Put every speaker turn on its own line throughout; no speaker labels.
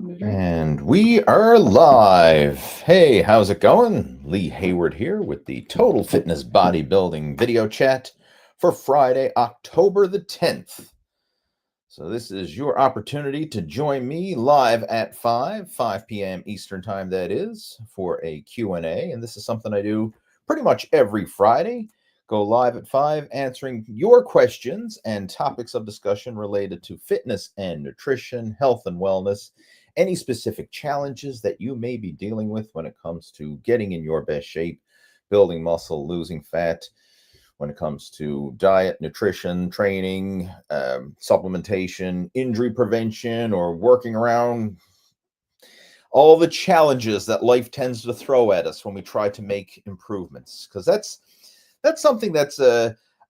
And we are live. Hey, how's it going? Lee Hayward here with the Total Fitness Bodybuilding video chat for Friday, October the 10th. So this is your opportunity to join me live at 5 p.m. Eastern time, that is, for a Q&A. And this is something I do pretty much every Friday. Go live at 5, answering your questions and topics of discussion related to fitness and nutrition, health and wellness, any specific challenges that you may be dealing with when it comes to getting in your best shape, building muscle, losing fat, when it comes to diet, nutrition, training, supplementation, injury prevention, or working around all the challenges that life tends to throw at us when we try to make improvements. Because that's something that's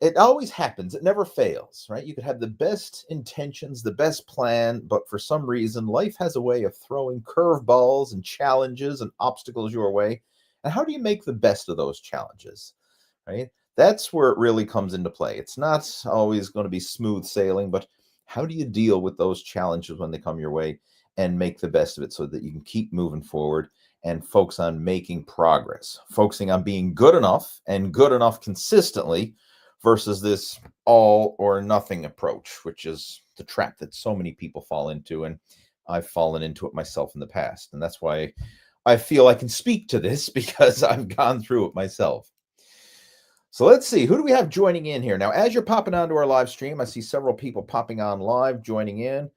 it always happens. It never fails, right? You could have the best intentions, the best plan, but for some reason, life has a way of throwing curveballs and challenges and obstacles your way. And how do you make the best of those challenges, right? That's where it really comes into play. It's not always going to be smooth sailing, but how do you deal with those challenges when they come your way and make the best of it so that you can keep moving forward and focus on making progress, focusing on being good enough and good enough consistently versus this all or nothing approach, which is the trap that so many people fall into. And I've fallen into it myself in the past. And that's why I feel I can speak to this, because I've gone through it myself. So let's see, who do we have joining in here? Now, as you're popping onto our live stream, I see several people popping on live, joining in.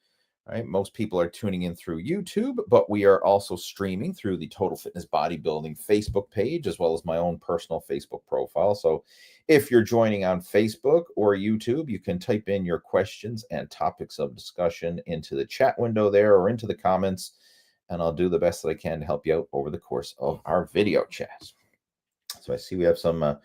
Right? Most people are tuning in through YouTube, but we are also streaming through the Total Fitness Bodybuilding Facebook page, as well as my own personal Facebook profile. So if you're joining on Facebook or YouTube, you can type in your questions and topics of discussion into the chat window there or into the comments, and I'll do the best that I can to help you out over the course of our video chat. So I see we have some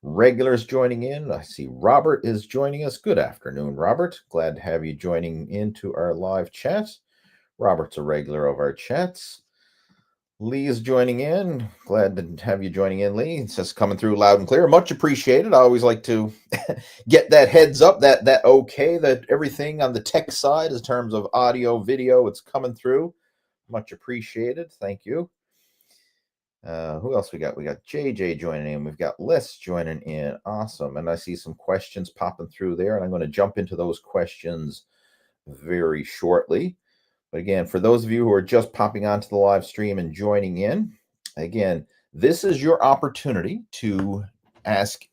regulars joining in. I see Robert is joining us. Good afternoon, Robert. Glad to have you joining into our live chat. Robert's a regular of our chats. Lee is joining in. Glad to have you joining in, Lee. It's just coming through loud and clear. Much appreciated. I always like to get that heads up, that okay, that everything on the tech side in terms of audio, video, it's coming through. Much appreciated. Thank you. Who else we got? We got JJ joining in. We've got Les joining in. Awesome. And I see some questions popping through there, and I'm going to jump into those questions very shortly. But again, for those of you who are just popping onto the live stream and joining in, again, this is your opportunity to ask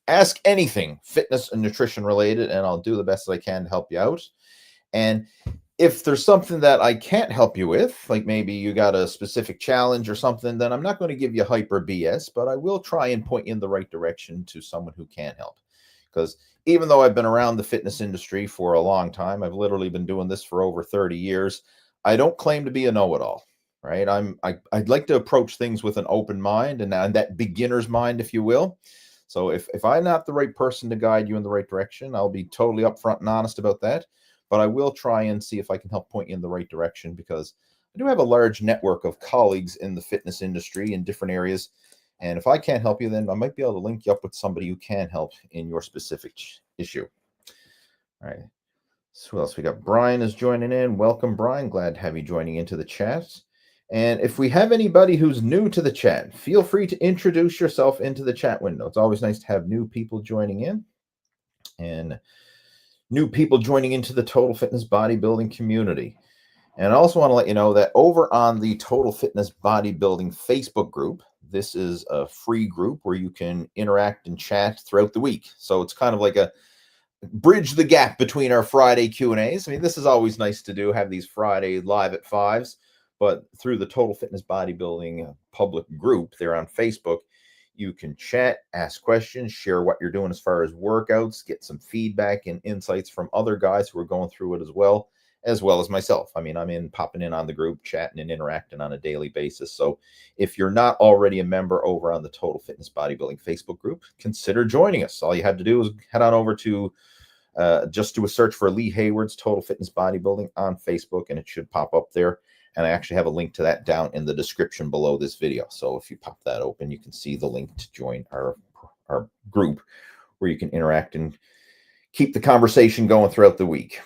anything fitness and nutrition related, and I'll do the best that I can to help you out. And if there's something that I can't help you with, like maybe you got a specific challenge or something, then I'm not going to give you hype or BS, but I will try and point you in the right direction to someone who can help. Because even though I've been around the fitness industry for a long time, I've literally been doing this for over 30 years, I don't claim to be a know-it-all, right? I'd like to approach things with an open mind and that beginner's mind, if you will. So if I'm not the right person to guide you in the right direction, I'll be totally upfront and honest about that. But I will try and see if I can help point you in the right direction, because I do have a large network of colleagues in the fitness industry in different areas. And if I can't help you, then I might be able to link you up with somebody who can help in your specific issue. All right. So who else? We got Brian is joining in. Welcome, Brian. Glad to have you joining into the chat. And if we have anybody who's new to the chat, feel free to introduce yourself into the chat window. It's always nice to have new people joining in. And new people joining into the Total Fitness Bodybuilding community. And I also want to let you know that over on the Total Fitness Bodybuilding Facebook group, this is a free group where you can interact and chat throughout the week. So it's kind of like a bridge the gap between our Friday Q&As. I mean, this is always nice to do, have these Friday live at 5s, but through the Total Fitness Bodybuilding public group there on Facebook, you can chat, ask questions, share what you're doing as far as workouts, get some feedback and insights from other guys who are going through it as well as myself. I mean, I'm popping in on the group, chatting and interacting on a daily basis. So if you're not already a member over on the Total Fitness Bodybuilding Facebook group, consider joining us. All you have to do is head on over to just do a search for Lee Hayward's Total Fitness Bodybuilding on Facebook, and it should pop up there. And I actually have a link to that down in the description below this video. So if you pop that open, you can see the link to join our group where you can interact and keep the conversation going throughout the week.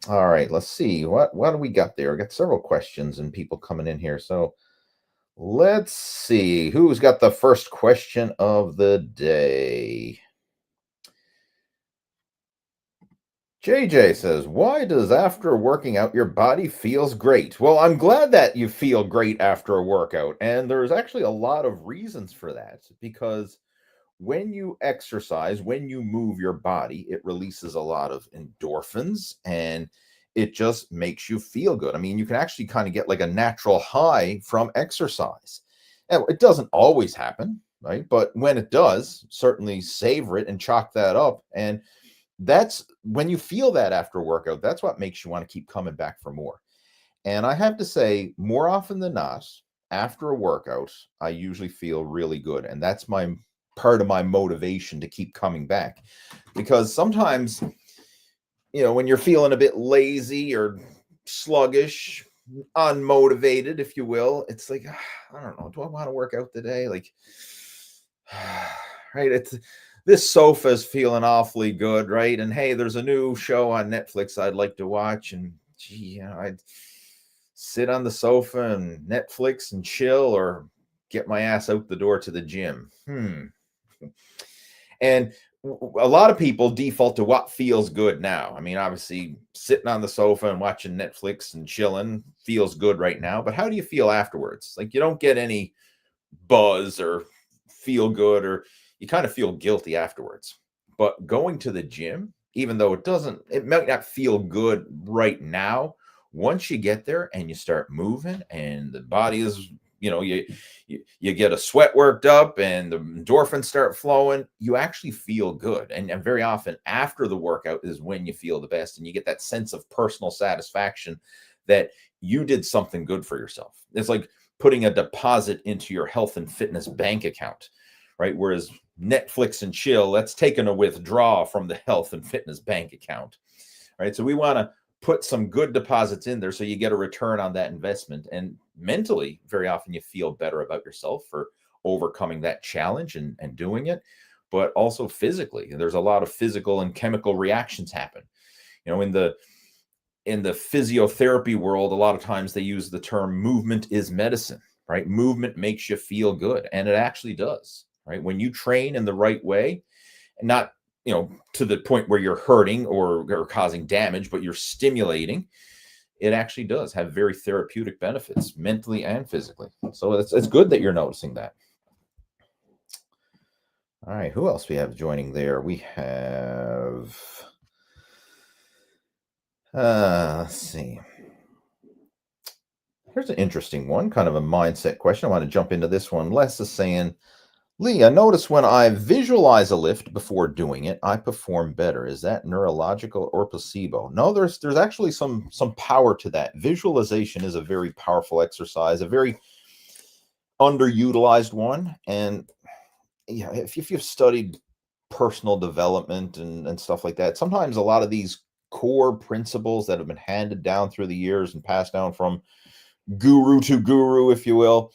All right, let's see. What do we got there? I got several questions and people coming in here. So let's see who's got the first question of the day. JJ says, "Why does after working out your body feels great?" Well, I'm glad that you feel great after a workout, and there's actually a lot of reasons for that because when you exercise, when you move your body, it releases a lot of endorphins and it just makes you feel good. I mean, you can actually kind of get like a natural high from exercise. And it doesn't always happen, right? But when it does, certainly savor it and chalk that up. And that's when you feel that after a workout, that's what makes you want to keep coming back for more. And I have to say, more often than not, after a workout, I usually feel really good. And that's my part of my motivation to keep coming back. Because sometimes, when you're feeling a bit lazy or sluggish, unmotivated, if you will, it's like, I don't know, do I want to work out today? Like, right? It's this sofa's feeling awfully good, right? And hey, there's a new show on Netflix I'd like to watch. And gee, I'd sit on the sofa and Netflix and chill or get my ass out the door to the gym. And a lot of people default to what feels good now. I mean, obviously, sitting on the sofa and watching Netflix and chilling feels good right now. But how do you feel afterwards? Like, you don't get any buzz or feel good, or you kind of feel guilty afterwards. But going to the gym, even though it might not feel good right now, once you get there and you start moving and the body is, you get a sweat worked up and the endorphins start flowing, you actually feel good. And very often after the workout is when you feel the best and you get that sense of personal satisfaction that you did something good for yourself. It's like putting a deposit into your health and fitness bank account, right? Whereas Netflix and chill, that's taking a withdrawal from the health and fitness bank account, right? So we want to put some good deposits in there so you get a return on that investment. And mentally, very often you feel better about yourself for overcoming that challenge and doing it. But also physically, there's a lot of physical and chemical reactions happen. In the physiotherapy world, a lot of times they use the term movement is medicine, right? Movement makes you feel good, and it actually does, right? When you train in the right way, and not, to the point where you're hurting or causing damage, but you're stimulating, it actually does have very therapeutic benefits mentally and physically. So it's good that you're noticing that. All right, who else we have joining there? We have let's see. Here's an interesting one, kind of a mindset question. I want to jump into this one. Les is saying, "Lee, I notice when I visualize a lift before doing it, I perform better. Is that neurological or placebo?" No, there's actually some power to that. Visualization is a very powerful exercise, a very underutilized one. And yeah, if you've studied personal development and stuff like that, sometimes a lot of these core principles that have been handed down through the years and passed down from guru to guru, if you will,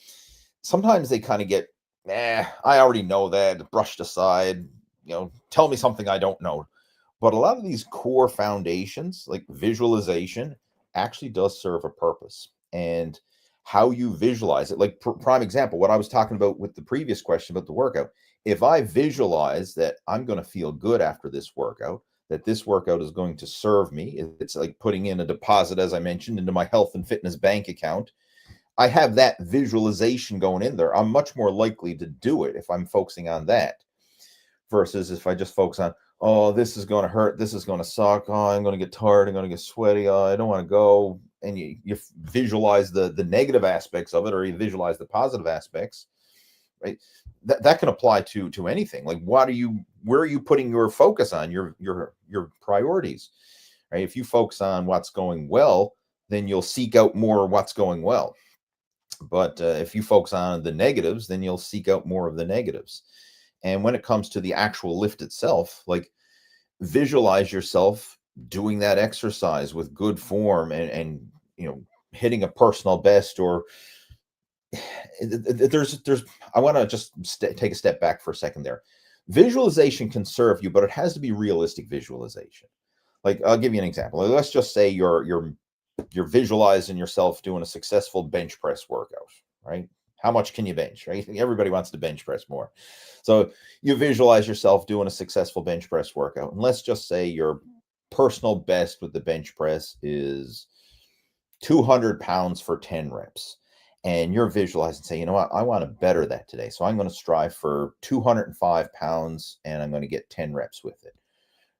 sometimes they kind of get, I already know that, brushed aside, tell me something I don't know. But a lot of these core foundations, like visualization, actually does serve a purpose. And how you visualize it, like prime example, what I was talking about with the previous question about the workout. If I visualize that I'm going to feel good after this workout, that this workout is going to serve me, it's like putting in a deposit, as I mentioned, into my health and fitness bank account. I have that visualization going in there. I'm much more likely to do it if I'm focusing on that versus if I just focus on, oh, this is going to hurt, this is going to suck, oh, I'm going to get tired, I'm going to get sweaty, oh, I don't want to go. And you visualize the negative aspects of it, or you visualize the positive aspects, right? That can apply to anything. Like, where are you putting your focus on, your priorities, right? If you focus on what's going well, then you'll seek out more what's going well. But if you focus on the negatives, then you'll seek out more of the negatives. And when it comes to the actual lift itself, like, visualize yourself doing that exercise with good form and hitting a personal best, or there's I want to just take a step back for a second there. Visualization can serve you, but it has to be realistic visualization. Like, I'll give you an example. Let's just say you're visualizing yourself doing a successful bench press workout, right? How much can you bench, right? Everybody wants to bench press more. So you visualize yourself doing a successful bench press workout. And let's just say your personal best with the bench press is 200 pounds for 10 reps. And you're visualizing, say, you know what, I want to better that today. So I'm going to strive for 205 pounds and I'm going to get 10 reps with it,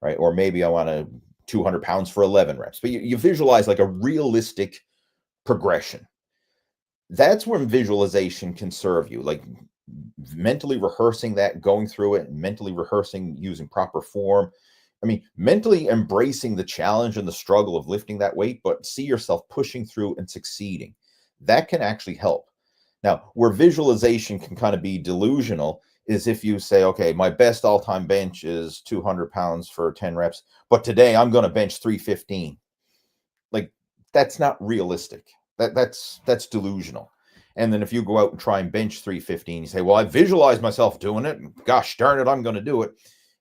right? Or maybe I want to 200 pounds for 11 reps. But you visualize like a realistic progression. That's when visualization can serve you, like mentally rehearsing that, going through it, mentally rehearsing using proper form. I mean, mentally embracing the challenge and the struggle of lifting that weight, but see yourself pushing through and succeeding. That can actually help. Now, where visualization can kind of be delusional is if you say, okay, my best all-time bench is 200 pounds for 10 reps, but today I'm going to bench 315. Like, that's not realistic. That's delusional. And then if you go out and try and bench 315, you say, well, I visualize myself doing it. And gosh darn it, I'm going to do it.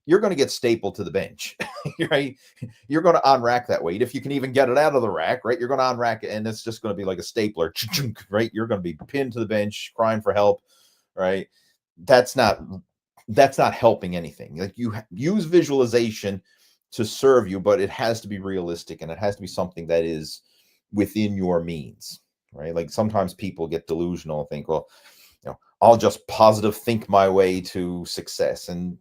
You're going to get stapled to the bench, right? You're going to unrack that weight. If you can even get it out of the rack, right? You're going to unrack it and it's just going to be like a stapler, right? You're going to be pinned to the bench, crying for help, right? That's not helping anything. Like, you use visualization to serve you, but it has to be realistic and it has to be something that is within your means, right? Like, sometimes people get delusional and think, well, I'll just positive think my way to success. And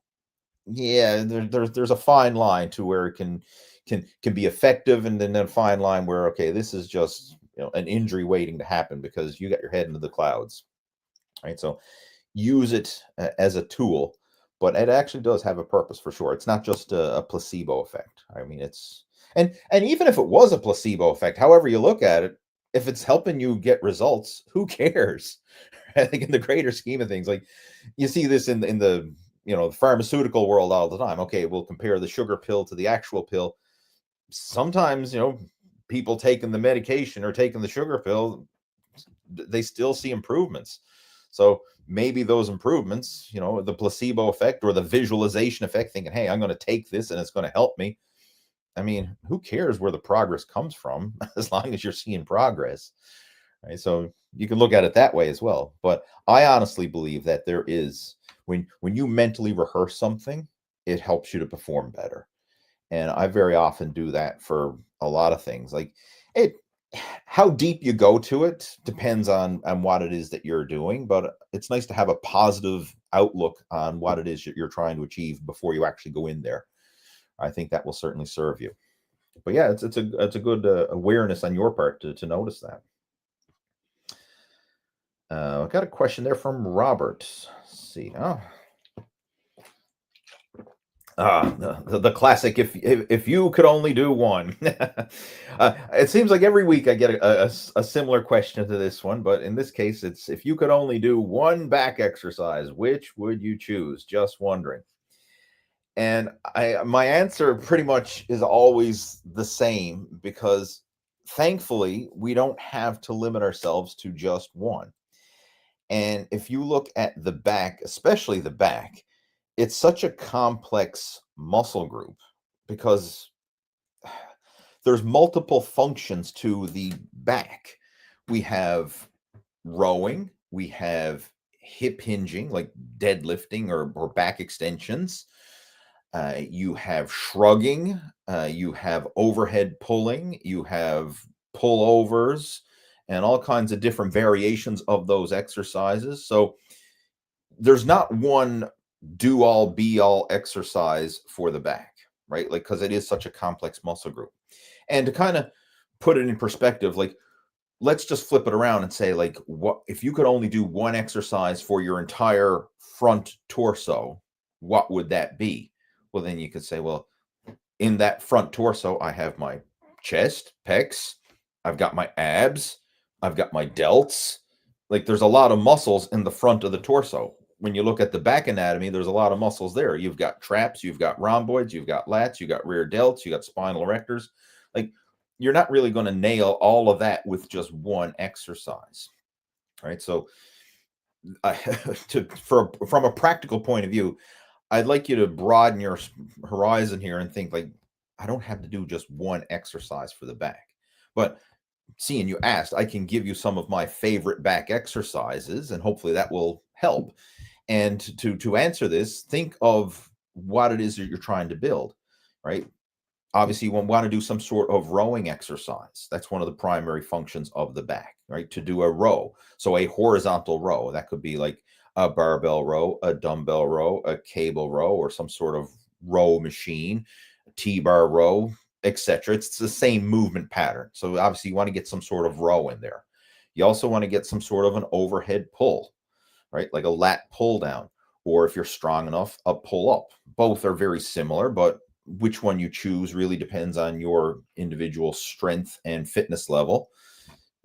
yeah, there's a fine line to where it can be effective, and then a fine line where, okay, this is just an injury waiting to happen because you got your head into the clouds, right? So use it as a tool, but it actually does have a purpose for sure. It's not just a placebo effect. I mean, it's and even if it was a placebo effect, however you look at it, if it's helping you get results, who cares? I think in the greater scheme of things, like, you see this in the the pharmaceutical world all the time. Okay, we'll compare the sugar pill to the actual pill. Sometimes, people taking the medication or taking the sugar pill, they still see improvements. So maybe those improvements, the placebo effect or the visualization effect, thinking, hey, I'm going to take this and it's going to help me. I mean, who cares where the progress comes from as long as you're seeing progress, right? So you can look at it that way as well. But I honestly believe that there is, when you mentally rehearse something, it helps you to perform better. And I very often do that for a lot of things. Like, it, how deep you go to it depends on what it is that you're doing, but it's nice to have a positive outlook on what it is that you're trying to achieve before you actually go in there. I think that will certainly serve you. But yeah, it's a good awareness on your part to notice that. I got a question there from Robert. Let's see. The classic. If you could only do one. It seems like every week I get a similar question to this one, but in this case, it's, if you could only do one back exercise, which would you choose? Just wondering. And my answer pretty much is always the same, because thankfully we don't have to limit ourselves to just one. And if you look at the back, especially the back, it's such a complex muscle group because there's multiple functions to the back. We have rowing, we have hip hinging, like deadlifting or back extensions. You have shrugging, you have overhead pulling, you have pullovers, and all kinds of different variations of those exercises. So there's not one do all be all exercise for the back, right? Like, because it is such a complex muscle group. And to kind of put it in perspective, like, let's just flip it around and say, like, what if you could only do one exercise for your entire front torso, what would that be? Well, then you could say, well, in that front torso, I have my chest, pecs, I've got my abs, I've got my delts. Like, there's a lot of muscles in the front of the torso. When you look at the back anatomy, there's a lot of muscles there. You've got traps, you've got rhomboids, you've got lats, you've got rear delts, you got spinal erectors. Like, you're not really going to nail all of that with just one exercise, right? So from a practical point of view, I'd like you to broaden your horizon here and think, like, I don't have to do just one exercise for the back. But seeing you asked, I can give you some of my favorite back exercises, and hopefully that will help. And to answer this, think of what it is that you're trying to build, right? Obviously, you want to do some sort of rowing exercise. That's one of the primary functions of the back, right? To do a row. So a horizontal row, that could be like a barbell row, a dumbbell row, a cable row, or some sort of row machine, a T-bar row, etc. It's the same movement pattern. So obviously, you want to get some sort of row in there. You also want to get some sort of an overhead pull, right? Like a lat pull down, or if you're strong enough, a pull up. Both are very similar, but which one you choose really depends on your individual strength and fitness level.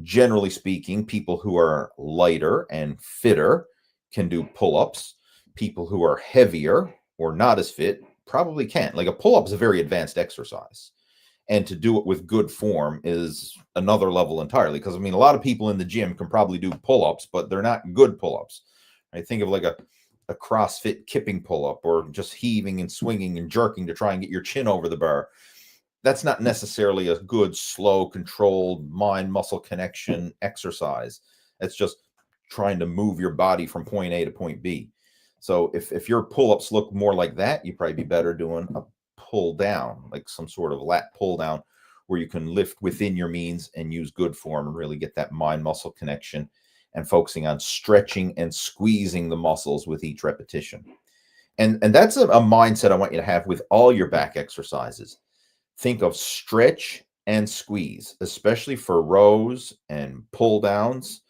Generally speaking, people who are lighter and fitter can do pull ups. People who are heavier or not as fit probably can't. Like a pull up is a very advanced exercise. And to do it with good form is another level entirely. Because I mean, a lot of people in the gym can probably do pull ups, but they're not good pull ups. I think of like a CrossFit kipping pull up, or just heaving and swinging and jerking to try and get your chin over the bar. That's not necessarily a good, slow, controlled mind muscle connection exercise. It's just trying to move your body from point A to point B. So if your pull ups look more like that, you'd probably be better doing a pull down, like some sort of lat pull down, where you can lift within your means and use good form and really get that mind muscle connection, and focusing on stretching and squeezing the muscles with each repetition. And that's a mindset I want you to have with all your back exercises. Think of stretch and squeeze, especially for rows and pull downs.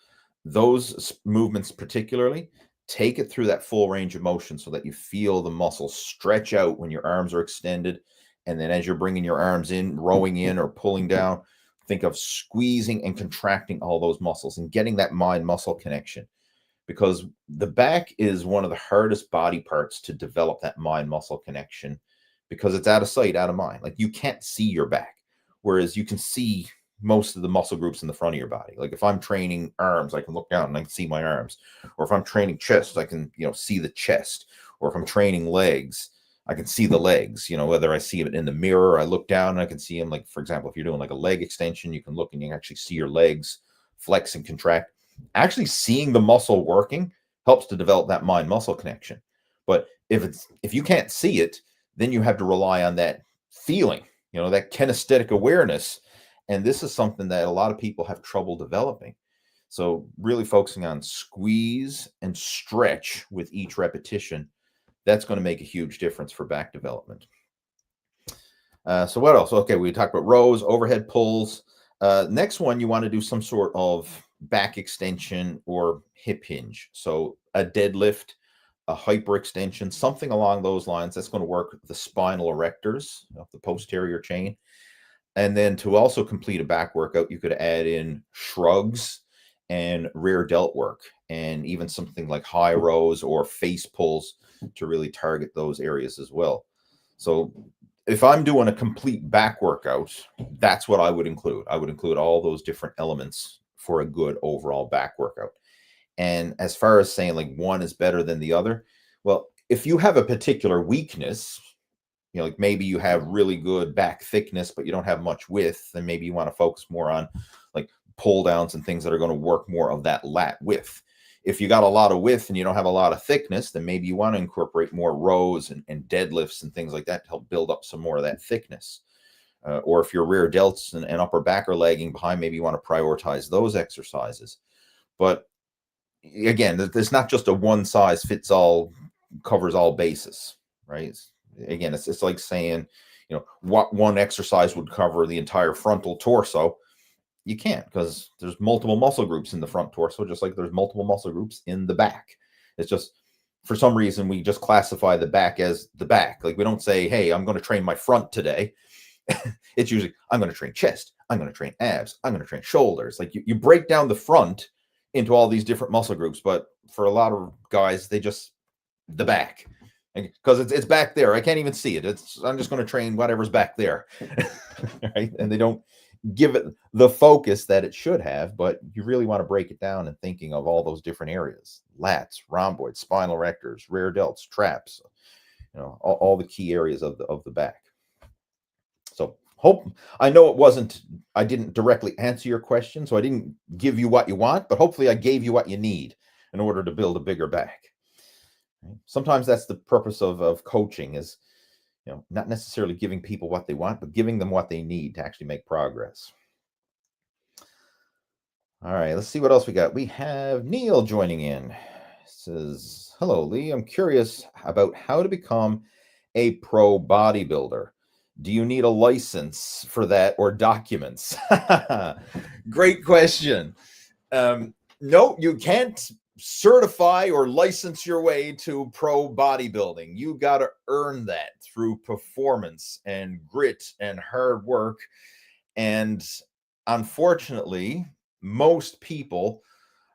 Those movements particularly, take it through that full range of motion so that you feel the muscles stretch out when your arms are extended. And then as you're bringing your arms in, rowing in or pulling down, think of squeezing and contracting all those muscles and getting that mind muscle connection, because the back is one of the hardest body parts to develop that mind muscle connection, because it's out of sight, out of mind. Like you can't see your back, whereas you can see most of the muscle groups in the front of your body. Like if I'm training arms, I can look down and I can see my arms. Or if I'm training chest, I can, see the chest. Or if I'm training legs, I can see the legs, whether I see it in the mirror, I look down and I can see them. Like, for example, if you're doing like a leg extension, you can look and you can actually see your legs flex and contract. Actually seeing the muscle working helps to develop that mind muscle connection. But if you can't see it, then you have to rely on that feeling, that kinesthetic awareness. And this is something that a lot of people have trouble developing. So really focusing on squeeze and stretch with each repetition, that's going to make a huge difference for back development. So what else? Okay, we talked about rows, overhead pulls. Next one, you want to do some sort of back extension or hip hinge. So a deadlift, a hyperextension, something along those lines. That's going to work the spinal erectors of the posterior chain. And then to also complete a back workout, you could add in shrugs and rear delt work, and even something like high rows or face pulls to really target those areas as well. So if I'm doing a complete back workout, that's what I would include. I would include all those different elements for a good overall back workout. And as far as saying like one is better than the other, well, if you have a particular weakness, like maybe you have really good back thickness, but you don't have much width, then maybe you want to focus more on like pull downs and things that are going to work more of that lat width. If you got a lot of width and you don't have a lot of thickness, then maybe you want to incorporate more rows and deadlifts and things like that to help build up some more of that thickness. Or if your rear delts and upper back are lagging behind, maybe you want to prioritize those exercises. But again, there's not just a one size fits all, covers all bases, right? Again, it's like saying, what one exercise would cover the entire frontal torso. You can't, because there's multiple muscle groups in the front torso, just like there's multiple muscle groups in the back. It's just, for some reason, we just classify the back as the back. Like we don't say, hey, I'm going to train my front today. It's usually, I'm going to train chest, I'm going to train abs, I'm going to train shoulders. Like you break down the front into all these different muscle groups, but for a lot of guys, they just, the back. Because it's back there. I can't even see it. I'm just going to train whatever's back there. Right? And they don't give it the focus that it should have, but you really want to break it down and thinking of all those different areas: lats, rhomboids, spinal erectors, rear delts, traps, all the key areas of the back. Hope I know it wasn't I didn't directly answer your question, so I didn't give you what you want, but hopefully I gave you what you need in order to build a bigger back. Right? Sometimes that's the purpose of coaching is, not necessarily giving people what they want, but giving them what they need to actually make progress. All right, let's see what else we got. We have Neil joining in. Says, "Hello, Lee. I'm curious about how to become a pro bodybuilder. Do you need a license for that or documents?" Great question. No, you can't certify or license your way to pro bodybuilding. You got to earn that through performance and grit and hard work. And unfortunately, most people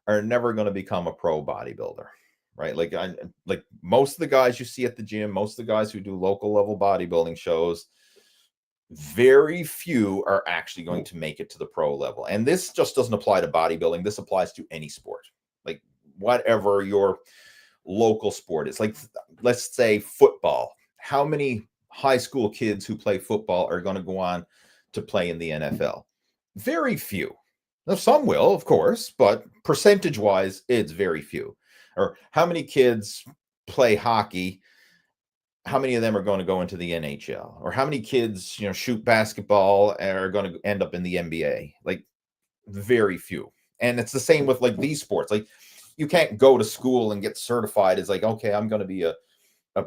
are never going to become a pro bodybuilder, right? Like most of the guys you see at the gym, most of the guys who do local level bodybuilding shows, very few are actually going to make it to the pro level. And this just doesn't apply to bodybuilding. This applies to any sport, like whatever your local sport is. Like, let's say football. How many high school kids who play football are going to go on to play in the NFL? Very few. Now, some will, of course, but percentage wise, it's very few. Or how many kids play hockey? How many of them are going to go into the NHL? Or how many kids, shoot basketball and are going to end up in the NBA? Like, very few. And it's the same with like these sports. Like, you can't go to school and get certified as like, okay, I'm going to be a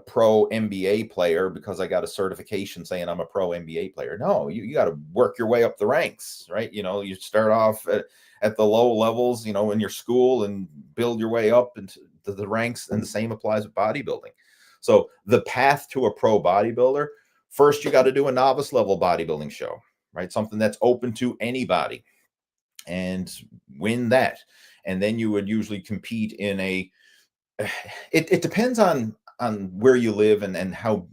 pro NBA player because I got a certification saying I'm a pro NBA player. No, you got to work your way up the ranks, right? You start off at the low levels, in your school and build your way up into the ranks. And the same applies with bodybuilding. So the path to a pro bodybuilder, first you got to do a novice level bodybuilding show, right? Something that's open to anybody and win that. And then you would usually compete in it depends on where you live and how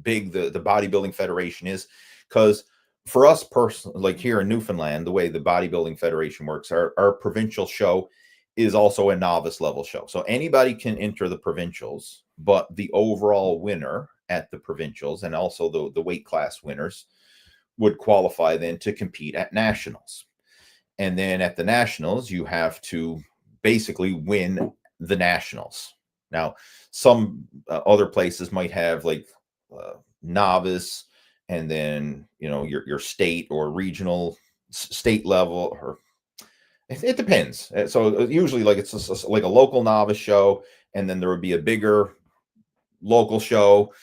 big the bodybuilding federation is. Because for us personally, like here in Newfoundland, the way the bodybuilding federation works, our provincial show is also a novice level show. So anybody can enter the provincials, but the overall winner at the provincials and also the weight class winners would qualify then to compete at nationals. And then at the nationals, you have to basically win the nationals. Now, some other places might have like novice and then, your state or regional state level, or it depends. So usually like it's just like a local novice show, and then there would be a bigger local show,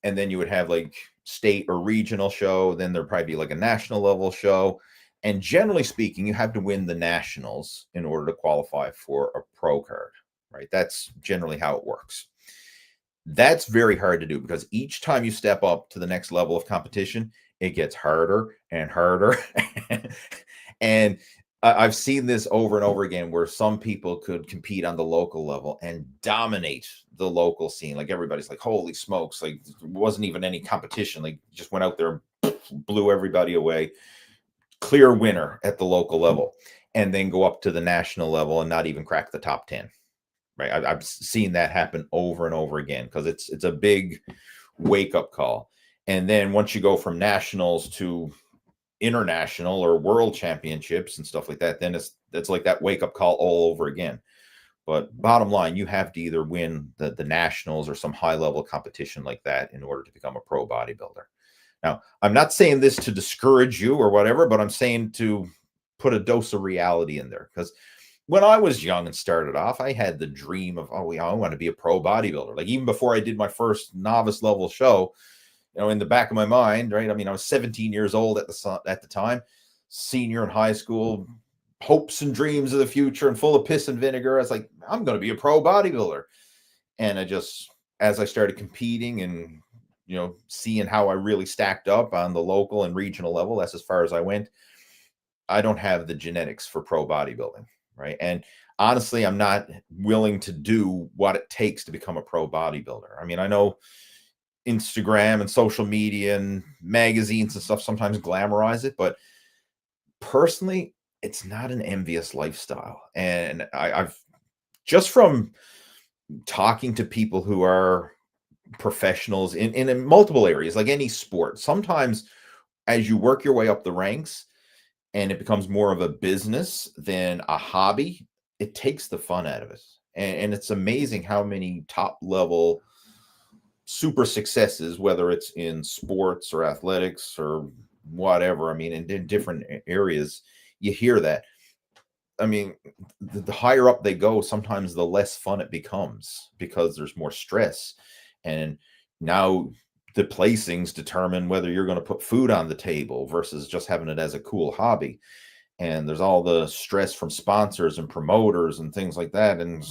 and then you would have like state or regional show. Then there'd probably be like a national level show. And generally speaking, you have to win the nationals in order to qualify for a pro card, right? That's generally how it works. That's very hard to do because each time you step up to the next level of competition, it gets harder and harder. And I've seen this over and over again where some people could compete on the local level and dominate the local scene. Like everybody's like, holy smokes, like there wasn't even any competition. Like just went out there and blew everybody away. Clear winner at the local level, and then go up to the national level and not even crack the top 10. Right. I've seen that happen over and over again because it's a big wake up call. And then once you go from nationals to international or world championships and stuff like that, then it's like that wake up call all over again. But bottom line, you have to either win the nationals or some high level competition like that in order to become a pro bodybuilder. Now, I'm not saying this to discourage you or whatever, but I'm saying to put a dose of reality in there. Because when I was young and started off, I had the dream of, I want to be a pro bodybuilder. Like even before I did my first novice level show, in the back of my mind, right? I mean, I was 17 years old at the time, senior in high school, hopes and dreams of the future and full of piss and vinegar. I was like, I'm going to be a pro bodybuilder. And as I started competing and, seeing how I really stacked up on the local and regional level, that's as far as I went. I don't have the genetics for pro bodybuilding, right? And honestly, I'm not willing to do what it takes to become a pro bodybuilder. I mean, I know Instagram and social media and magazines and stuff sometimes glamorize it, but personally, it's not an envious lifestyle. And I've just from talking to people who are professionals in multiple areas, like any sport, sometimes as you work your way up the ranks and it becomes more of a business than a hobby, it takes the fun out of it. And it's amazing how many top level super successes, whether it's in sports or athletics or whatever, I mean, in different areas, you hear that. I mean, the higher up they go, sometimes the less fun it becomes because there's more stress. And now the placings determine whether you're going to put food on the table versus just having it as a cool hobby. And there's all the stress from sponsors and promoters and things like that. And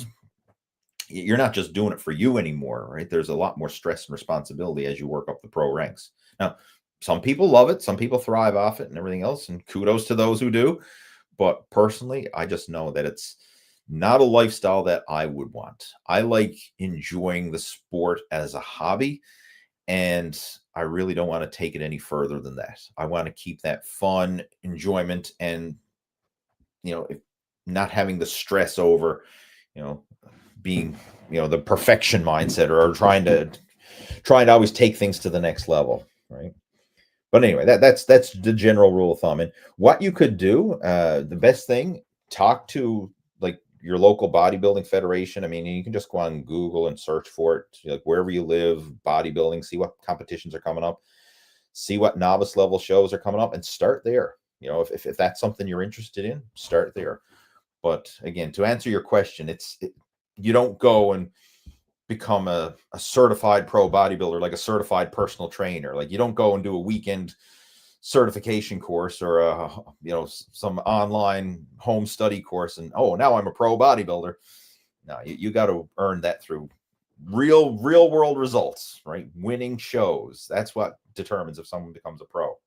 you're not just doing it for you anymore, right? There's a lot more stress and responsibility as you work up the pro ranks. Now, some people love it, some people thrive off it and everything else, and kudos to those who do. But personally, I just know that it's not a lifestyle that I would want. I like enjoying the sport as a hobby, and I really don't want to take it any further than that. I want to keep that fun, enjoyment, and not having the stress over, you know, being, the perfection mindset or trying to always take things to the next level, right? But anyway, that's the general rule of thumb. And what you could do, the best thing, talk to like your local bodybuilding federation. I mean, you can just go on Google and search for it, like wherever you live, bodybuilding, see what competitions are coming up, see what novice level shows are coming up, and start there. If that's something you're interested in, start there. But again, to answer your question, you don't go and become a certified pro bodybuilder, like a certified personal trainer. Like you don't go and do a weekend certification course or some online home study course and now I'm a pro bodybuilder. No, you got to earn that through real world results, right? Winning shows. That's what determines if someone becomes a pro.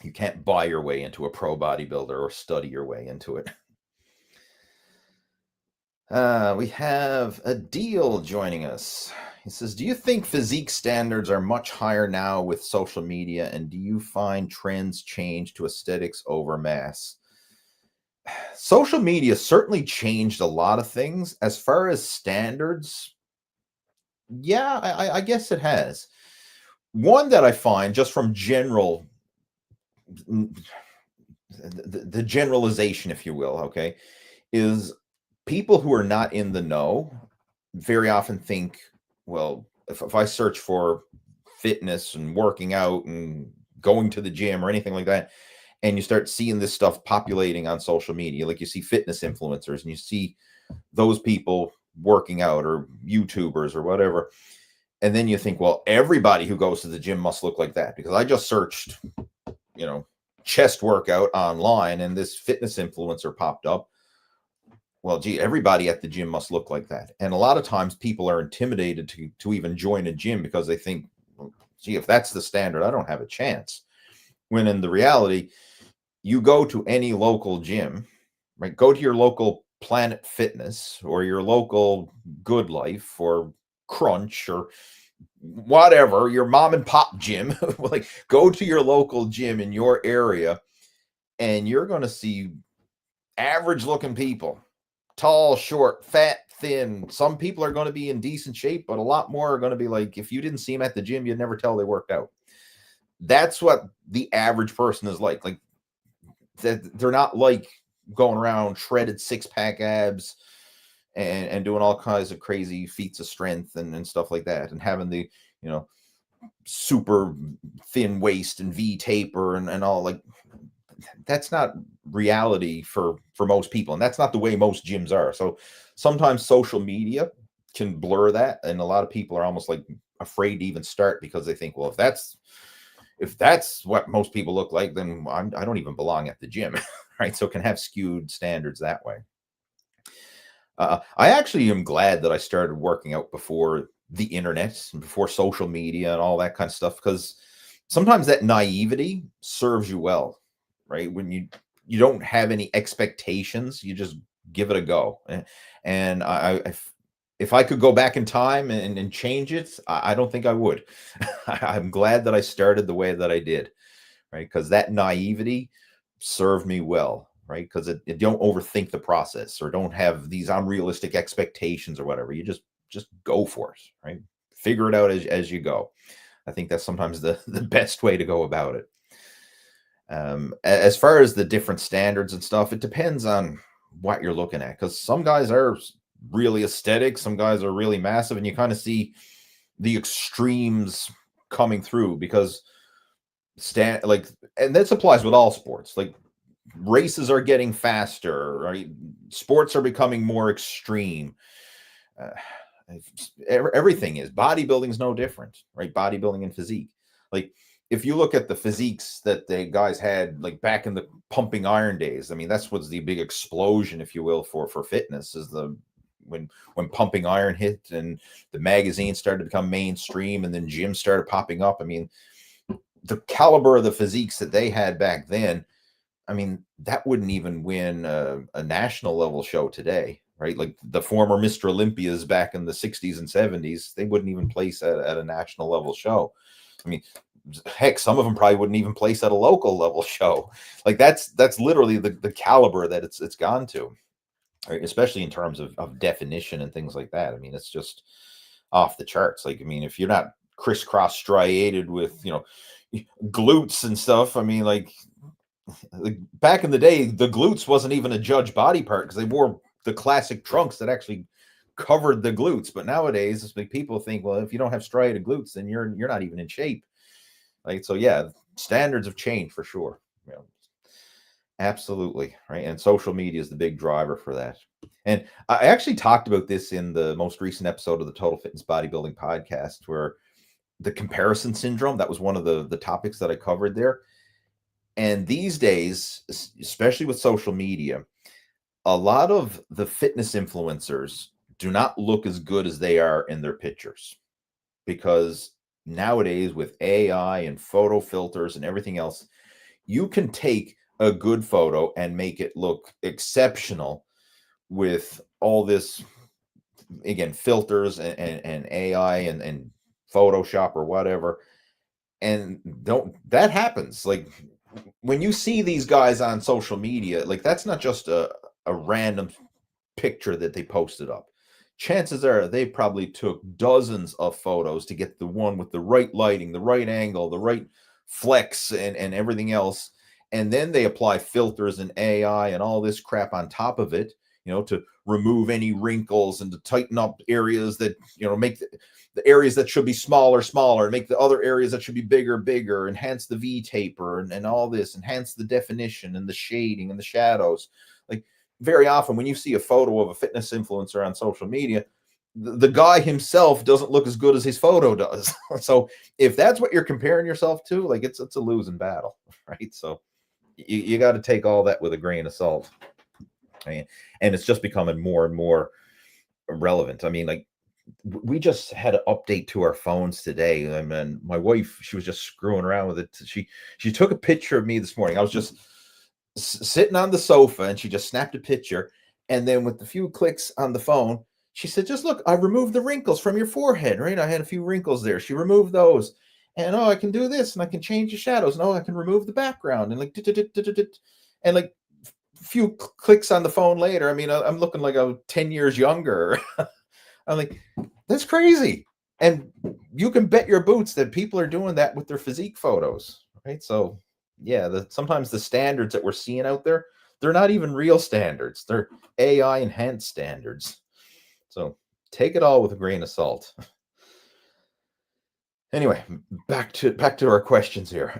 You can't buy your way into a pro bodybuilder or study your way into it. We have a deal joining us. He says, do you think physique standards are much higher now with social media? And do you find trends change to aesthetics over mass? Social media certainly changed a lot of things. As far as standards, yeah, I guess it has. One that I find just from the generalization, if you will, okay, is people who are not in the know very often think, well, if I search for fitness and working out and going to the gym or anything like that, and you start seeing this stuff populating on social media, like you see fitness influencers and you see those people working out or YouTubers or whatever, and then you think, well, everybody who goes to the gym must look like that because I just searched, chest workout online and this fitness influencer popped up. Well, gee, everybody at the gym must look like that. And a lot of times people are intimidated to even join a gym because they think, well, gee, if that's the standard, I don't have a chance. When in the reality, you go to any local gym, right? Go to your local Planet Fitness or your local Good Life or Crunch or whatever, your mom and pop gym. Like, go to your local gym in your area and you're going to see average looking people. Tall, short, fat, thin. Some people are going to be in decent shape, but a lot more are going to be like, if you didn't see them at the gym, you'd never tell they worked out. That's what the average person is like. Like, they're not like going around shredded 6-pack abs and doing all kinds of crazy feats of strength and stuff like that, and having the super thin waist and V taper and all. Like, that's not reality for most people, and that's not the way most gyms are. So sometimes social media can blur that, and a lot of people are almost like afraid to even start because they think, well, if that's what most people look like, then I don't even belong at the gym. Right? So it can have skewed standards that way. I actually am glad that I started working out before the internet and before social media and all that kind of stuff, because sometimes that naivety serves you well, right? When you don't have any expectations, you just give it a go. And if I could go back in time and change it, I don't think I would. I'm glad that I started the way that I did, right? Because that naivety served me well, right? Because it don't overthink the process or don't have these unrealistic expectations or whatever. You just go for it, right? Figure it out as you go. I think that's sometimes the best way to go about it. As far as the different standards and stuff, it depends on what you're looking at, because some guys are really aesthetic, some guys are really massive, and you kind of see the extremes coming through because and this applies with all sports. Like races are getting faster, right? Sports are becoming more extreme. Uh, everything is. Bodybuilding is no different, right? Bodybuilding and physique. Like if you look at the physiques that the guys had like back in the pumping iron days, I mean, that's what's the big explosion, if you will, for fitness, is the when pumping iron hit and the magazines started to become mainstream and then gyms started popping up. I mean, the caliber of the physiques that they had back then, I mean, that wouldn't even win a national level show today, right? Like the former Mr. Olympias back in the 60s and 70s, they wouldn't even place at a national level show. I mean, heck, some of them probably wouldn't even place at a local level show. Like that's literally the caliber that it's gone to, right? Especially in terms of definition and things like that. I mean, it's just off the charts. Like, I mean, if you're not crisscross striated with, glutes and stuff, I mean, like back in the day, the glutes wasn't even a judge body part because they wore the classic trunks that actually covered the glutes. But nowadays, it's like people think, well, if you don't have striated glutes, then you're not even in shape. Like, so yeah, standards have changed for sure. Absolutely, right. And social media is the big driver for that. And I actually talked about this in the most recent episode of the Total Fitness Bodybuilding podcast, where the comparison syndrome, that was one of the topics that I covered there. And these days, especially with social media, a lot of the fitness influencers do not look as good as they are in their pictures, because nowadays with AI and photo filters and everything else, you can take a good photo and make it look exceptional with all this, again, filters and AI and Photoshop or whatever. And that happens. Like when you see these guys on social media, like that's not just a random picture that they posted up. Chances are they probably took dozens of photos to get the one with the right lighting, the right angle, the right flex and everything else. And then they apply filters and AI and all this crap on top of it, to remove any wrinkles and to tighten up areas that, make the areas that should be smaller, smaller, make the other areas that should be bigger, bigger, enhance the V taper and all this, enhance the definition and the shading and the shadows. Like very often when you see a photo of a fitness influencer on social media, the guy himself doesn't look as good as his photo does. So if that's what you're comparing yourself to, like it's a losing battle, right? So you got to take all that with a grain of salt. And it's just becoming more and more relevant. I mean, like we just had an update to our phones today. I mean, my wife, she was just screwing around with it. She took a picture of me this morning. I was just sitting on the sofa and she just snapped a picture. And then with a few clicks on the phone, she said, just look, I removed the wrinkles from your forehead, right? I had a few wrinkles there. She removed those. And I can do this and I can change the shadows. And I can remove the background and and like few clicks on the phone later, I mean, I'm looking like I'm 10 years younger. I'm like, that's crazy. And you can bet your boots that people are doing that with their physique photos, right? So yeah, sometimes the standards that we're seeing out there, they're not even real standards. They're AI enhanced standards. So take it all with a grain of salt. Anyway, back to our questions here.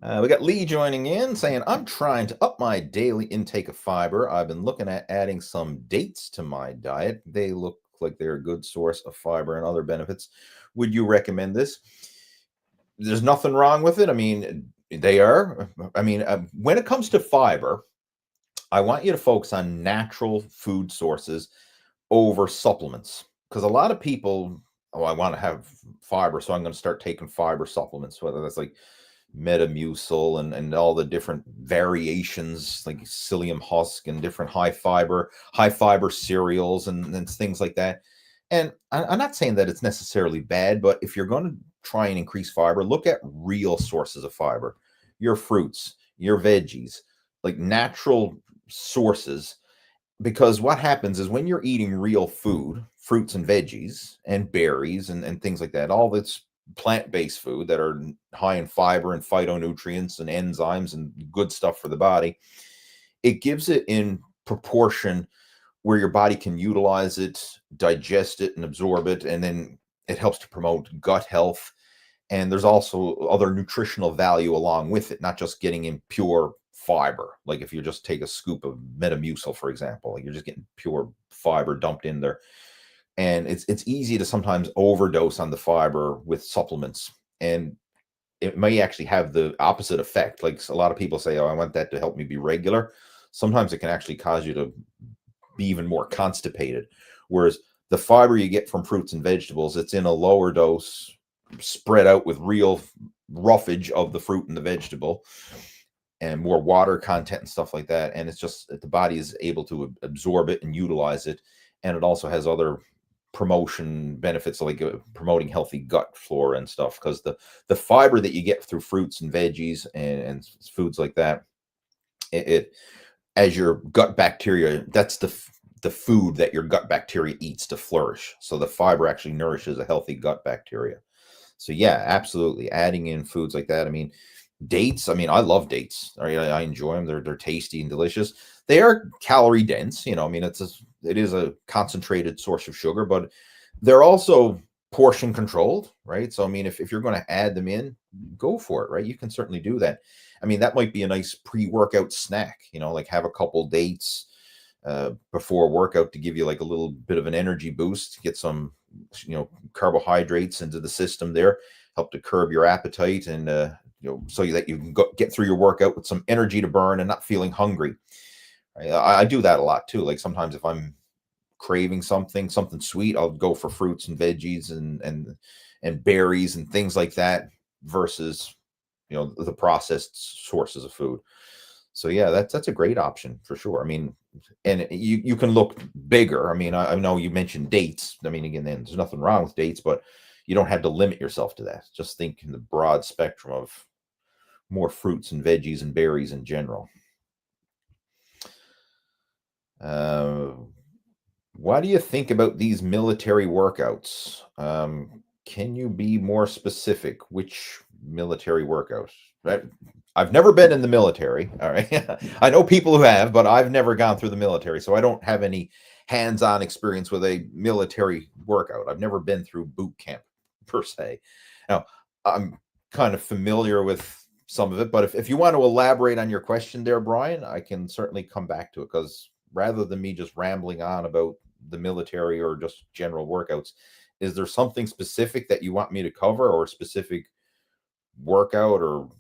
We got Lee joining in saying, I'm trying to up my daily intake of fiber. I've been looking at adding some dates to my diet. They look like they're a good source of fiber and other benefits. Would you recommend this? There's nothing wrong with it. I mean, they are. I mean, when it comes to fiber, I want you to focus on natural food sources over supplements, because a lot of people, I want to have fiber, so I'm going to start taking fiber supplements, whether that's like Metamucil and all the different variations like psyllium husk and different high fiber cereals and things like that. And I'm not saying that it's necessarily bad, but if you're going to try and increase fiber, look at real sources of fiber, your fruits, your veggies, like natural sources. Because what happens is when you're eating real food, fruits and veggies and berries and things like that, all this plant-based food that are high in fiber and phytonutrients and enzymes and good stuff for the body, it gives it in proportion where your body can utilize it, digest it, and absorb it. And then it helps to promote gut health. And there's also other nutritional value along with it, not just getting in pure fiber. Like if you just take a scoop of Metamucil, for example, like you're just getting pure fiber dumped in there. And it's easy to sometimes overdose on the fiber with supplements. And it may actually have the opposite effect. Like a lot of people say, oh, I want that to help me be regular. Sometimes it can actually cause you to be even more constipated. Whereas the fiber you get from fruits and vegetables, it's in a lower dose, spread out with real roughage of the fruit and the vegetable and more water content and stuff like that. And it's just that the body is able to absorb it and utilize it. And it also has other promotion benefits, like promoting healthy gut flora and stuff, because the fiber that you get through fruits and veggies and foods like that, it as your gut bacteria, that's the food that your gut bacteria eats to flourish. So the fiber actually nourishes a healthy gut bacteria. So yeah, absolutely, adding in foods like that. I mean, dates, I mean, I love dates. I enjoy them. They're tasty and delicious. They are calorie dense, I mean, it is a concentrated source of sugar, but they're also portion controlled, right? So I mean, if you're going to add them in, go for it, right? You can certainly do that. I mean, that might be a nice pre-workout snack, like have a couple dates before workout to give you like a little bit of an energy boost, get some carbohydrates into the system there, help to curb your appetite, and so that you can get through your workout with some energy to burn and not feeling hungry. I do that a lot too. Like sometimes if I'm craving something sweet, I'll go for fruits and veggies and berries and things like that versus the processed sources of food. So yeah, that's a great option for sure. I mean, and you can look bigger. I mean, I know you mentioned dates. I mean, again, there's nothing wrong with dates, but you don't have to limit yourself to that. Just think in the broad spectrum of more fruits and veggies and berries in general. What do you think about these military workouts? Can you be more specific? Which military workouts? I've never been in the military. All right. I know people who have, but I've never gone through the military. So I don't have any hands-on experience with a military workout. I've never been through boot camp per se. Now, I'm kind of familiar with some of it, but if you want to elaborate on your question there, Brian, I can certainly come back to it, because rather than me just rambling on about the military or just general workouts, is there something specific that you want me to cover, or a specific workout, or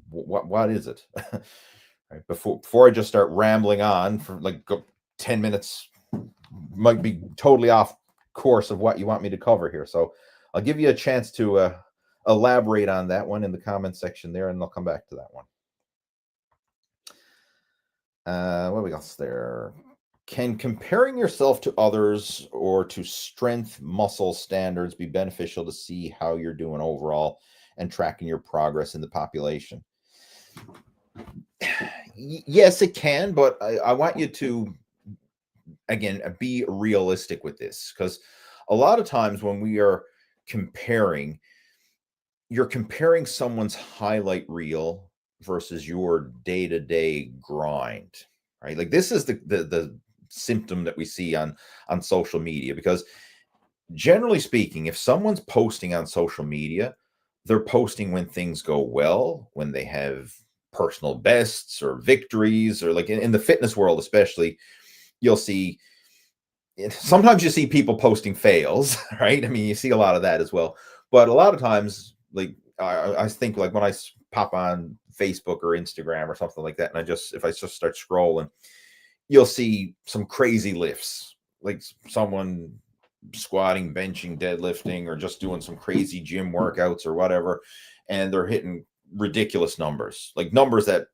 what is it? Right, before I just start rambling on for like 10 minutes, might be totally off course of what you want me to cover here. So I'll give you a chance to elaborate on that one in the comment section there, and I'll come back to that one. What we got there? Can comparing yourself to others or to strength muscle standards be beneficial to see how you're doing overall and tracking your progress in the population? Yes, it can, but I want you to, again, be realistic with this, because a lot of times when we are comparing, you're comparing someone's highlight reel versus your day-to-day grind, right? Like this is the symptom that we see on social media, because generally speaking, if someone's posting on social media, they're posting when things go well, when they have personal bests or victories, or like in the fitness world especially, you'll see sometimes you see people posting fails, right? I mean, you see a lot of that as well, but a lot of times, like I think, like when I pop on Facebook or Instagram or something like that, and if I just start scrolling, you'll see some crazy lifts, like someone squatting, benching, deadlifting, or just doing some crazy gym workouts or whatever, and they're hitting ridiculous numbers, like numbers that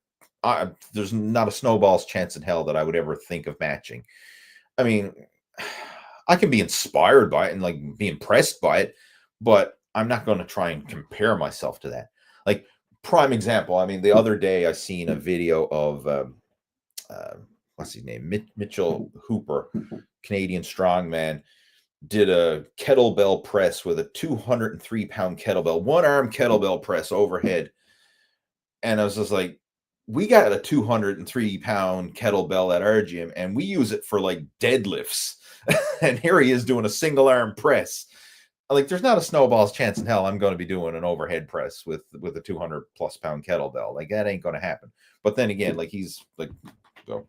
there's not a snowball's chance in hell that I would ever think of matching. I mean, I can be inspired by it and like be impressed by it, but I'm not going to try and compare myself to that. Like, prime example, I mean, the other day I seen a video of what's his name, Mitchell Hooper, Canadian strongman, did a kettlebell press with a 203-pound kettlebell, one arm kettlebell press overhead. And I was just like, we got a 203-pound kettlebell at our gym and we use it for like deadlifts. And here he is doing a single arm press. Like, there's not a snowball's chance in hell I'm going to be doing an overhead press with a 200+ pound kettlebell. Like, that ain't going to happen. But then again, like, he's like, you know,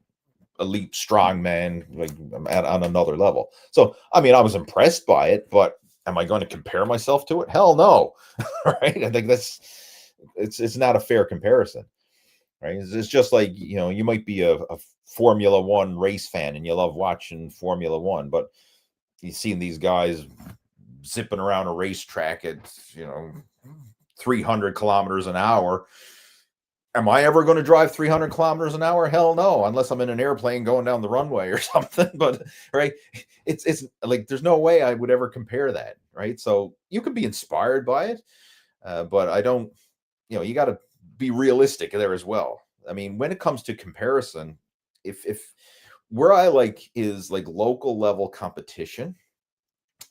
elite strong man, like on another level. So I mean, I was impressed by it, but am I going to compare myself to it? Hell no. Right? I think it's not a fair comparison. Right? It's just like, you know, you might be a Formula One race fan and you love watching Formula One, but you see these guys zipping around a racetrack at, you know, 300 kilometers an hour. Am I ever going to drive 300 kilometers an hour? Hell no, unless I'm in an airplane going down the runway or something. But right, it's like there's no way I would ever compare that. Right, so you can be inspired by it, but I don't. You know, you got to be realistic there as well. I mean, when it comes to comparison, if where I like is like local level competition.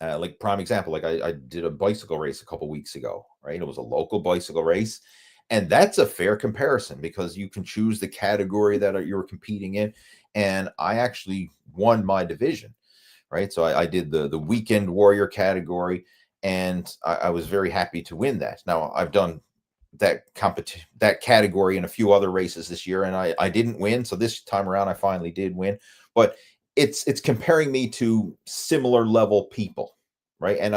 Like prime example, like I did a bicycle race a couple weeks ago. Right, it was a local bicycle race. And that's a fair comparison because you can choose the category that you're competing in. And I actually won my division, right? So I did the weekend warrior category, and I was very happy to win that. Now I've done that category in a few other races this year, and I didn't win. So this time around, I finally did win. But it's comparing me to similar level people, right? And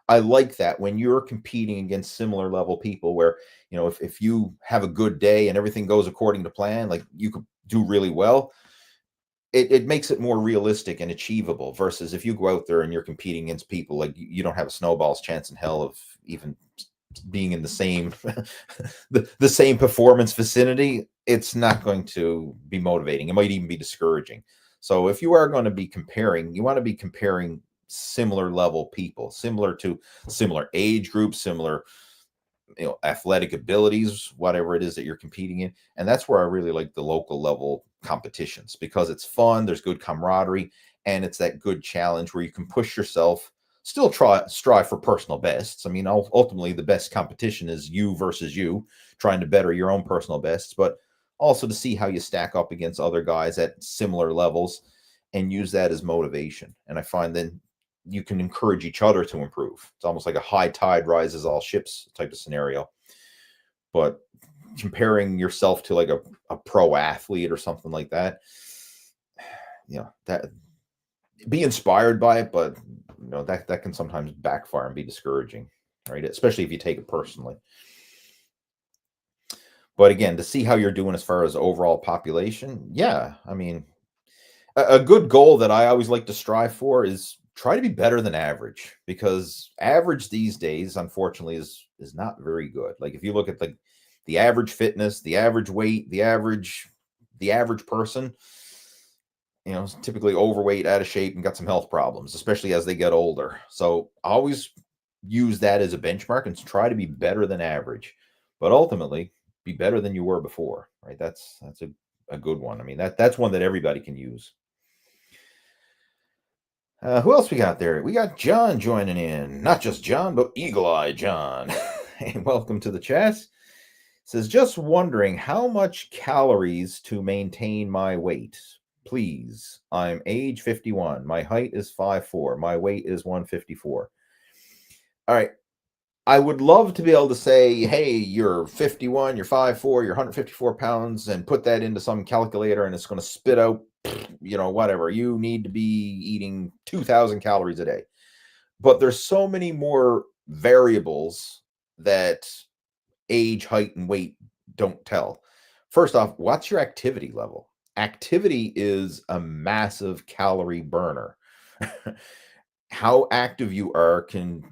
I like that when you're competing against similar level people where, you know, if you have a good day and everything goes according to plan, like you could do really well, it makes it more realistic and achievable versus if you go out there and you're competing against people like you don't have a snowball's chance in hell of even being in the same the same performance vicinity. It's not going to be motivating. It might even be discouraging. So if you are going to be comparing, you want to be comparing similar level people, similar age groups, similar, you know, athletic abilities, whatever it is that you're competing in. And that's where I really like the local level competitions because it's fun, there's good camaraderie, and it's that good challenge where you can push yourself, still strive for personal bests. I mean, ultimately the best competition is you versus you, trying to better your own personal bests, but also to see how you stack up against other guys at similar levels and use that as motivation. And I find then you can encourage each other to improve. It's almost like a high tide rises all ships type of scenario. But comparing yourself to like a pro athlete or something like that, you know, that be inspired by it, but you know, that can sometimes backfire and be discouraging, right? Especially if you take it personally. But again, to see how you're doing as far as overall population, yeah, I mean, a good goal that I always like to strive for is try to be better than average because average these days, unfortunately, is not very good. Like if you look at the average fitness, the average weight, the average person, you know, is typically overweight, out of shape, and got some health problems, especially as they get older. So I always use that as a benchmark and try to be better than average, but ultimately be better than you were before, right? That's a good one. I mean, that's one that everybody can use. Who else we got there? We got John joining in. Not just John, but Eagle Eye John. Hey, welcome to the chat. Says, just wondering how much calories to maintain my weight. Please. I'm age 51. My height is 5'4". My weight is 154. All right. I would love to be able to say, hey, you're 51, you're 5'4", you're 154 pounds, and put that into some calculator and it's going to spit out, you know, whatever. You need to be eating 2,000 calories a day. But there's so many more variables that age, height, and weight don't tell. First off, what's your activity level? Activity is a massive calorie burner. How active you are can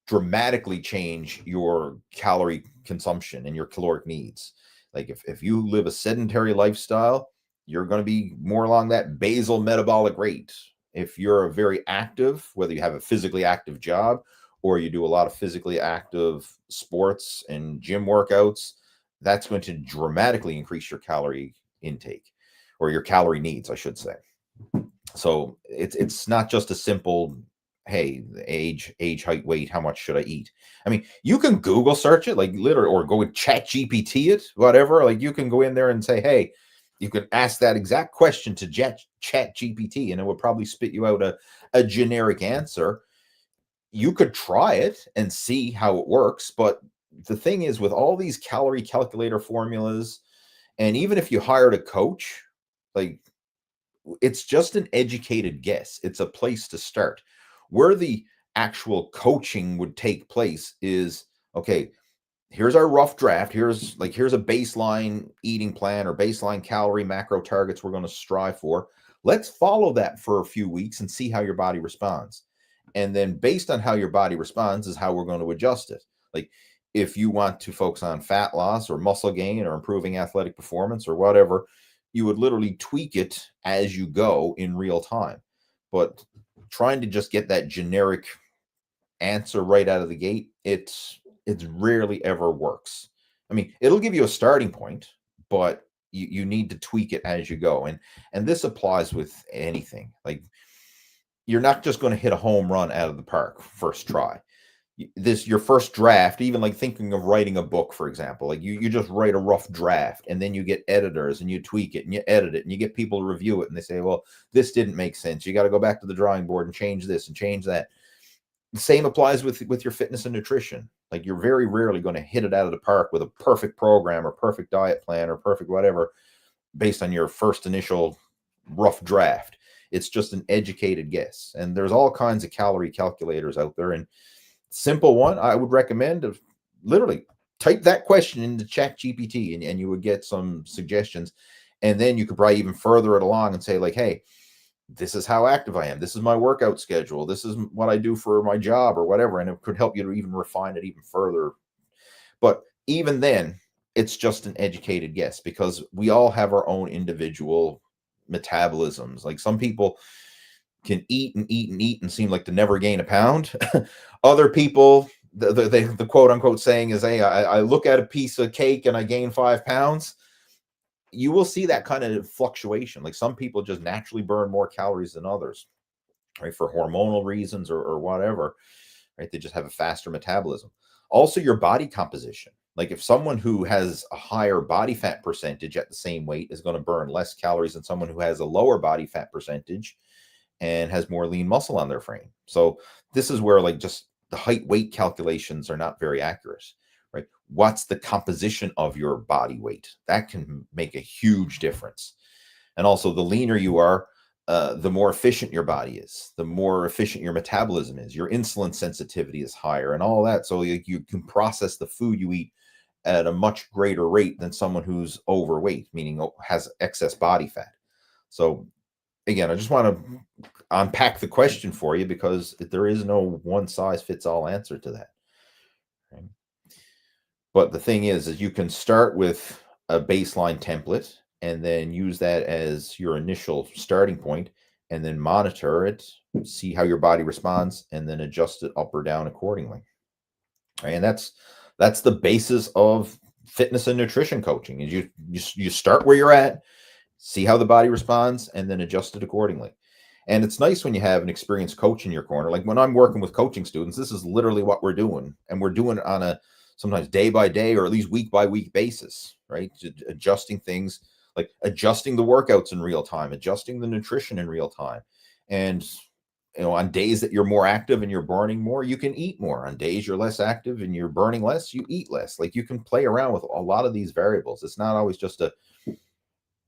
dramatically change your calorie consumption and your caloric needs. Like if you live a sedentary lifestyle, you're going to be more along that basal metabolic rate. If you're very active, whether you have a physically active job or you do a lot of physically active sports and gym workouts, that's going to dramatically increase your calorie intake or your calorie needs, I should say. So it's not just a simple hey, age, height, weight, how much should I eat? I mean, you can Google search it, like literally, or go with Chat GPT it, whatever. Like you can go in there and say, hey, you can ask that exact question to Chat GPT, and it would probably spit you out a generic answer. You could try it and see how it works, but the thing is, with all these calorie calculator formulas, and even if you hired a coach, like it's just an educated guess. It's a place to start. Where the actual coaching would take place is, okay, here's our rough draft. Here's a baseline eating plan or baseline calorie macro targets we're going to strive for. Let's follow that for a few weeks and see how your body responds. And then based on how your body responds is how we're going to adjust it. Like if you want to focus on fat loss or muscle gain or improving athletic performance or whatever, you would literally tweak it as you go in real time. But trying to just get that generic answer right out of the gate, it's rarely ever works. I mean, it'll give you a starting point, but you need to tweak it as you go. And this applies with anything. Like you're not just going to hit a home run out of the park first try. Your first draft, even like thinking of writing a book, for example, like you just write a rough draft and then you get editors and you tweak it and you edit it and you get people to review it and they say, well, this didn't make sense. You got to go back to the drawing board and change this and change that. The same applies with your fitness and nutrition. Like you're very rarely going to hit it out of the park with a perfect program or perfect diet plan or perfect whatever based on your first initial rough draft. It's just an educated guess. And there's all kinds of calorie calculators out there. And simple one I would recommend of literally type that question into Chat GPT and you would get some suggestions. And then you could probably even further it along and say like, hey, this is how active I am. This is my workout schedule. This is what I do for my job or whatever. And it could help you to even refine it even further. But even then, it's just an educated guess because we all have our own individual metabolisms. Like some people can eat and eat and eat and seem like to never gain a pound. Other people, the quote unquote saying is, hey, I look at a piece of cake and I gain 5 pounds. You will see that kind of fluctuation. Like some people just naturally burn more calories than others, right? For hormonal reasons or whatever, right? They just have a faster metabolism. Also, your body composition. Like if someone who has a higher body fat percentage at the same weight is going to burn less calories than someone who has a lower body fat percentage and has more lean muscle on their frame. So this is where like just the height weight calculations are not very accurate. Right? What's the composition of your body weight? That can make a huge difference. And also, the leaner you are, the more efficient your body is, the more efficient your metabolism is, your insulin sensitivity is higher, and all that. So you can process the food you eat at a much greater rate than someone who's overweight, meaning has excess body fat. So again, I just want to unpack the question for you because there is no one size fits all answer to that. Right? But the thing is you can start with a baseline template and then use that as your initial starting point and then monitor it, see how your body responds, and then adjust it up or down accordingly. And that's the basis of fitness and nutrition coaching. Is you start where you're at, see how the body responds, and then adjust it accordingly. And it's nice when you have an experienced coach in your corner. Like when I'm working with coaching students, this is literally what we're doing. And we're doing it on a sometimes day by day or at least week by week basis, right? Adjusting things, like adjusting the workouts in real time, adjusting the nutrition in real time. And on days that you're more active and you're burning more, you can eat more. On days you're less active and you're burning less, you eat less. Like you can play around with a lot of these variables. It's not always just a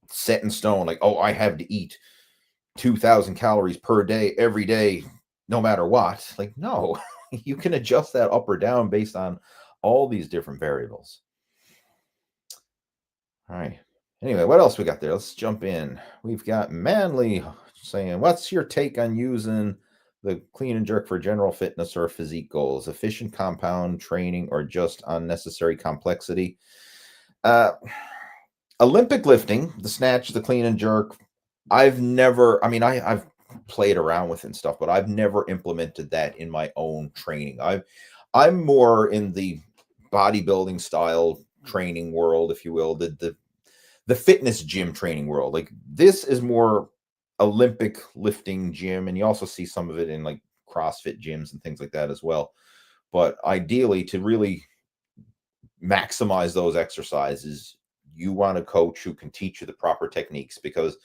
set in stone, like, oh, I have to eat 2,000 calories per day, every day, no matter what. Like, no, you can adjust that up or down based on all these different variables. All right. Anyway, what else we got there? Let's jump in. We've got Manly saying, what's your take on using the clean and jerk for general fitness or physique goals? Efficient compound training or just unnecessary complexity? Olympic lifting, the snatch, the clean and jerk, I've played around with it and stuff, but I've never implemented that in my own training. I'm more in the bodybuilding style training world, if you will, the fitness gym training world. Like this is more Olympic lifting gym, and you also see some of it in like CrossFit gyms and things like that as well. But ideally, to really maximize those exercises, you want a coach who can teach you the proper techniques, because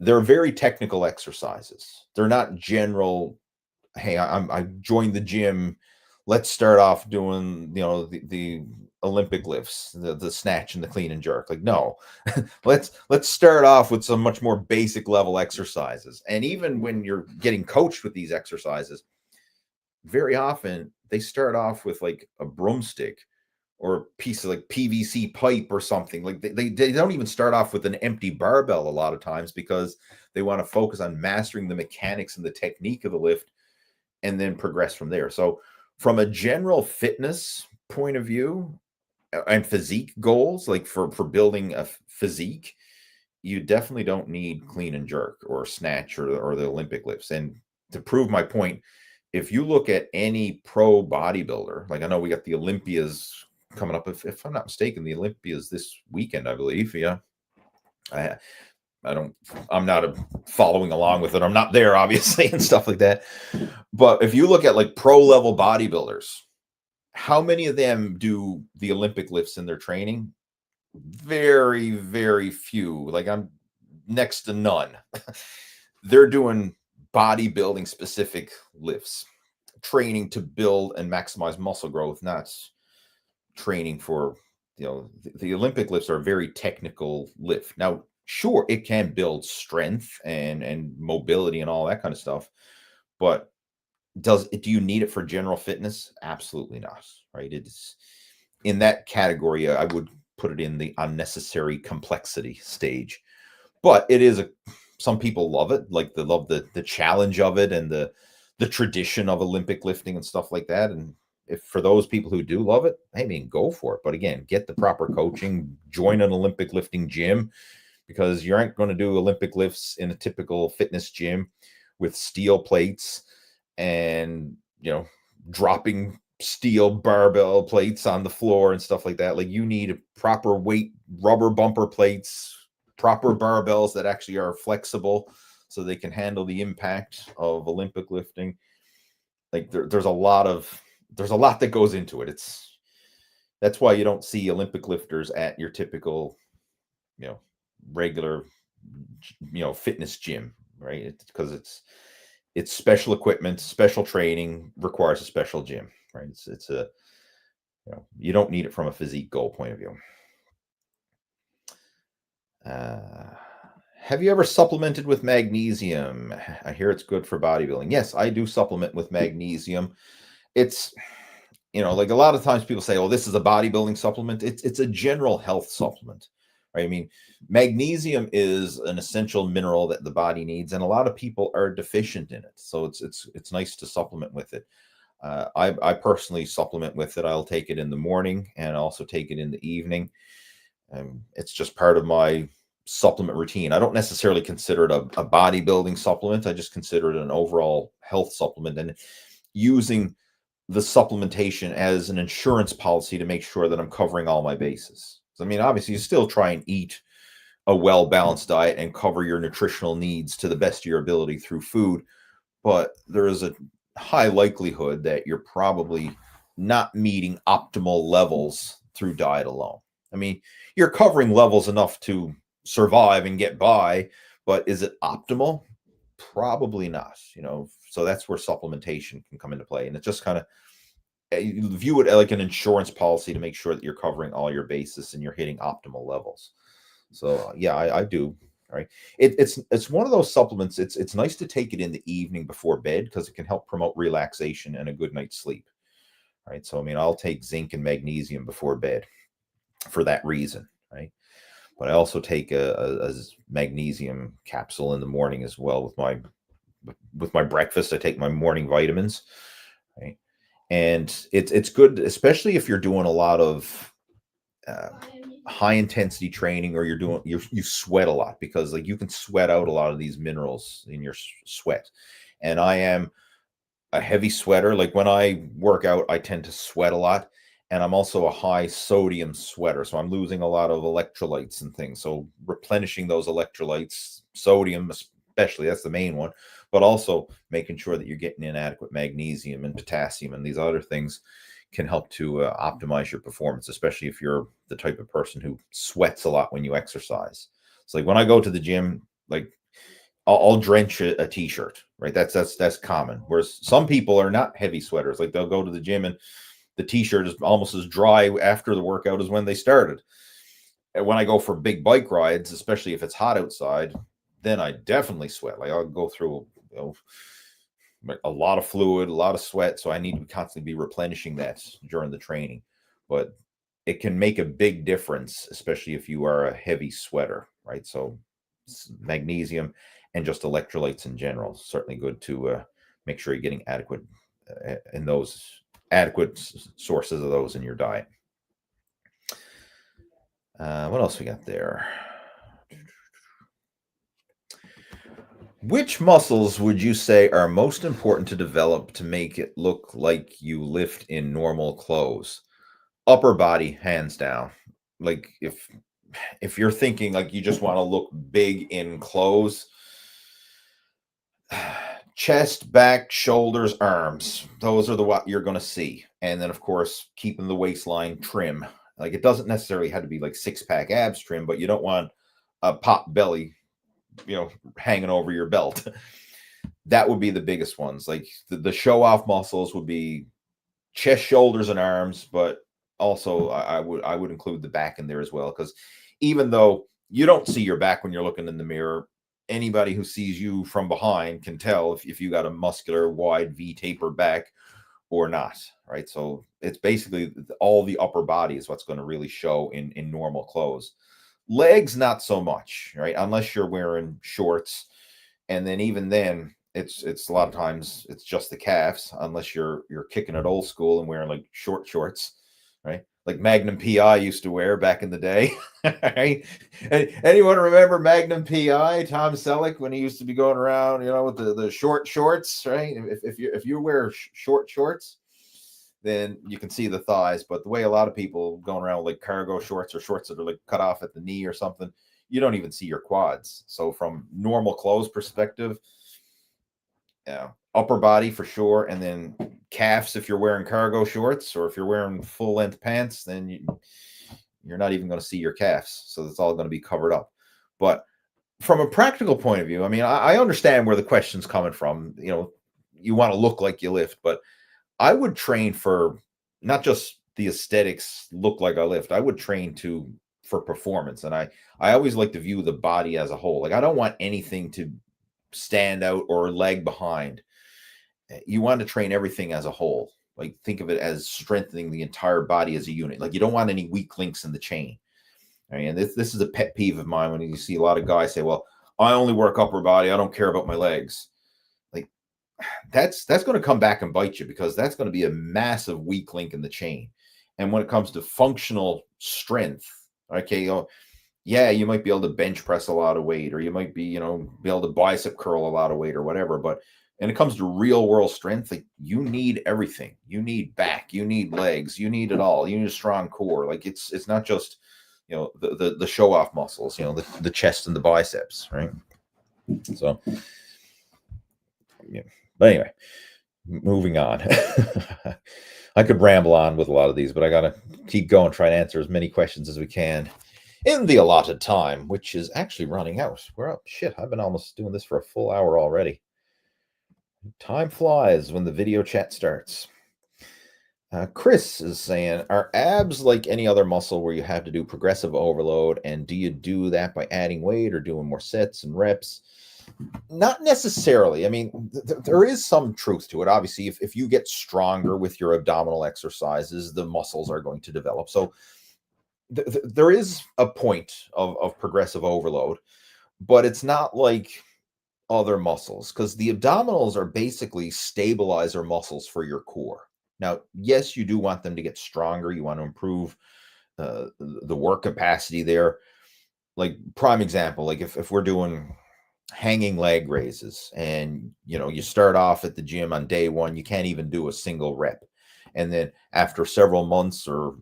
they're very technical exercises. They're not general, hey, I joined the gym. Let's start off doing, the Olympic lifts, the snatch and the clean and jerk. Like, no, let's start off with some much more basic level exercises. And even when you're getting coached with these exercises, very often they start off with like a broomstick or a piece of like PVC pipe or something. Like they don't even start off with an empty barbell a lot of times, because they want to focus on mastering the mechanics and the technique of the lift and then progress from there. So from a general fitness point of view and physique goals, like for building a physique, you definitely don't need clean and jerk or snatch or the Olympic lifts. And to prove my point, if you look at any pro bodybuilder, like I know we got the Olympias coming up, if I'm not mistaken, the Olympias this weekend, I believe. Yeah. I'm not following along with it. I'm not there, obviously, and stuff like that. But if you look at like pro level bodybuilders, how many of them do the Olympic lifts in their training? Very, very few. Like, I'm next to none. They're doing bodybuilding specific lifts, training to build and maximize muscle growth, not training for, the Olympic lifts are a very technical lift. Now, sure, it can build strength and mobility and all that kind of stuff, but do you need it for general fitness? Absolutely not, right? It's in that category. I would put it in the unnecessary complexity stage, but it is some people love it. Like they love the challenge of it and the tradition of Olympic lifting and stuff like that. And if for those people who do love it, I mean, go for it. But again, get the proper coaching, join an Olympic lifting gym, because you aren't going to do Olympic lifts in a typical fitness gym with steel plates and, dropping steel barbell plates on the floor and stuff like that. Like, you need a proper weight, rubber bumper plates, proper barbells that actually are flexible so they can handle the impact of Olympic lifting. Like there's a lot that goes into it. That's why you don't see Olympic lifters at your typical, regular, fitness gym, right? It's because it's special equipment, special training, requires a special gym, right? It's a, you don't need it from a physique goal point of view. Have you ever supplemented with magnesium? I hear it's good for bodybuilding. Yes, I do supplement with magnesium. It's, like a lot of times people say, oh, this is a bodybuilding supplement. It's a general health supplement, right? I mean, magnesium is an essential mineral that the body needs, and a lot of people are deficient in it. So it's nice to supplement with it. I personally supplement with it. I'll take it in the morning and also take it in the evening. It's just part of my supplement routine. I don't necessarily consider it a bodybuilding supplement. I just consider it an overall health supplement, and using the supplementation as an insurance policy to make sure that I'm covering all my bases. So, I mean, obviously you still try and eat a well-balanced diet and cover your nutritional needs to the best of your ability through food, but there is a high likelihood that you're probably not meeting optimal levels through diet alone. I mean, you're covering levels enough to survive and get by, but is it optimal? Probably not, so that's where supplementation can come into play. And it's just kind of, you view it like an insurance policy to make sure that you're covering all your bases and you're hitting optimal levels. So yeah, I do. Right. It's one of those supplements. It's nice to take it in the evening before bed, because it can help promote relaxation and a good night's sleep. Right. So, I mean, I'll take zinc and magnesium before bed for that reason. Right. But I also take a magnesium capsule in the morning as well with my breakfast. I take my morning vitamins, right? And it's good, especially if you're doing a lot of high intensity training, or you sweat a lot, because like you can sweat out a lot of these minerals in your sweat. And I am a heavy sweater. Like when I work out, I tend to sweat a lot. And I'm also a high sodium sweater. So I'm losing a lot of electrolytes and things. So replenishing those electrolytes, sodium especially. That's the main one. But also making sure that you're getting in adequate magnesium and potassium and these other things can help to optimize your performance, especially if you're the type of person who sweats a lot when you exercise. It's like when I go to the gym, like I'll drench a t-shirt, right? That's common. Whereas some people are not heavy sweaters. Like they'll go to the gym and the t-shirt is almost as dry after the workout as when they started. And when I go for big bike rides, especially if it's hot outside, then I definitely sweat. Like I'll go through, a lot of fluid, a lot of sweat. So I need to constantly be replenishing that during the training. But it can make a big difference, especially if you are a heavy sweater, right? So magnesium and just electrolytes in general, certainly good to make sure you're getting adequate in those adequate sources of those in your diet. What else we got there? Which muscles would you say are most important to develop to make it look like you lift in normal clothes? Upper body, hands down. Like if you're thinking like you just want to look big in clothes, chest, back, shoulders, arms, those are the what you're going to see. And then of course keeping the waistline trim. Like it doesn't necessarily have to be like six-pack abs trim, but you don't want a pop belly, hanging over your belt. That would be the biggest ones. Like the show off muscles would be chest, shoulders, and arms, but also I would include the back in there as well, because even though you don't see your back when you're looking in the mirror, anybody who sees you from behind can tell if you got a muscular, wide V taper back or not, right? So it's basically all the upper body is what's going to really show in normal clothes. Legs, not so much, right? Unless you're wearing shorts, and then even then, it's a lot of times it's just the calves, unless you're kicking it old school and wearing like short shorts, right? Like Magnum PI used to wear back in the day. Right? Anyone remember Magnum PI, Tom Selleck, when he used to be going around, with the short shorts, right? If you wear short shorts, then you can see the thighs. But the way a lot of people going around with like cargo shorts or shorts that are like cut off at the knee or something, you don't even see your quads. So from normal clothes perspective, upper body for sure. And then calves, if you're wearing cargo shorts, or if you're wearing full length pants, then you're not even going to see your calves. So it's all going to be covered up. But from a practical point of view, I mean, I understand where the question's coming from. You want to look like you lift, but I would train for not just the aesthetics, look like I lift. I would train for performance. And I always like to view the body as a whole. Like I don't want anything to stand out or lag behind. You want to train everything as a whole. Like think of it as strengthening the entire body as a unit. Like you don't want any weak links in the chain. I mean, this is a pet peeve of mine when you see a lot of guys say, well, I only work upper body. I don't care about my legs. Like that's going to come back and bite you, because that's going to be a massive weak link in the chain. And when it comes to functional strength, okay, yeah, you might be able to bench press a lot of weight, or you might be, be able to bicep curl a lot of weight or whatever. But when it comes to real world strength, like you need everything. You need back, you need legs, you need it all. You need a strong core. Like it's not just, the show off muscles, the chest and the biceps, right? So, yeah. But anyway, moving on. I could ramble on with a lot of these, but I got to keep going, try to answer as many questions as we can in the allotted time, which is actually running out. We're up. Shit, I've been almost doing this for a full hour already. Time flies when the video chat starts. Chris is saying, are abs like any other muscle where you have to do progressive overload? And do you do that by adding weight or doing more sets and reps? Not necessarily. I mean, there is some truth to it. Obviously, if you get stronger with your abdominal exercises, the muscles are going to develop. So there is a point of progressive overload, but it's not like other muscles, because the abdominals are basically stabilizer muscles for your core. Now, yes, you do want them to get stronger. You want to improve the work capacity there. Like prime example, like if we're doing hanging leg raises, and you start off at the gym on day one, you can't even do a single rep, and then after several months or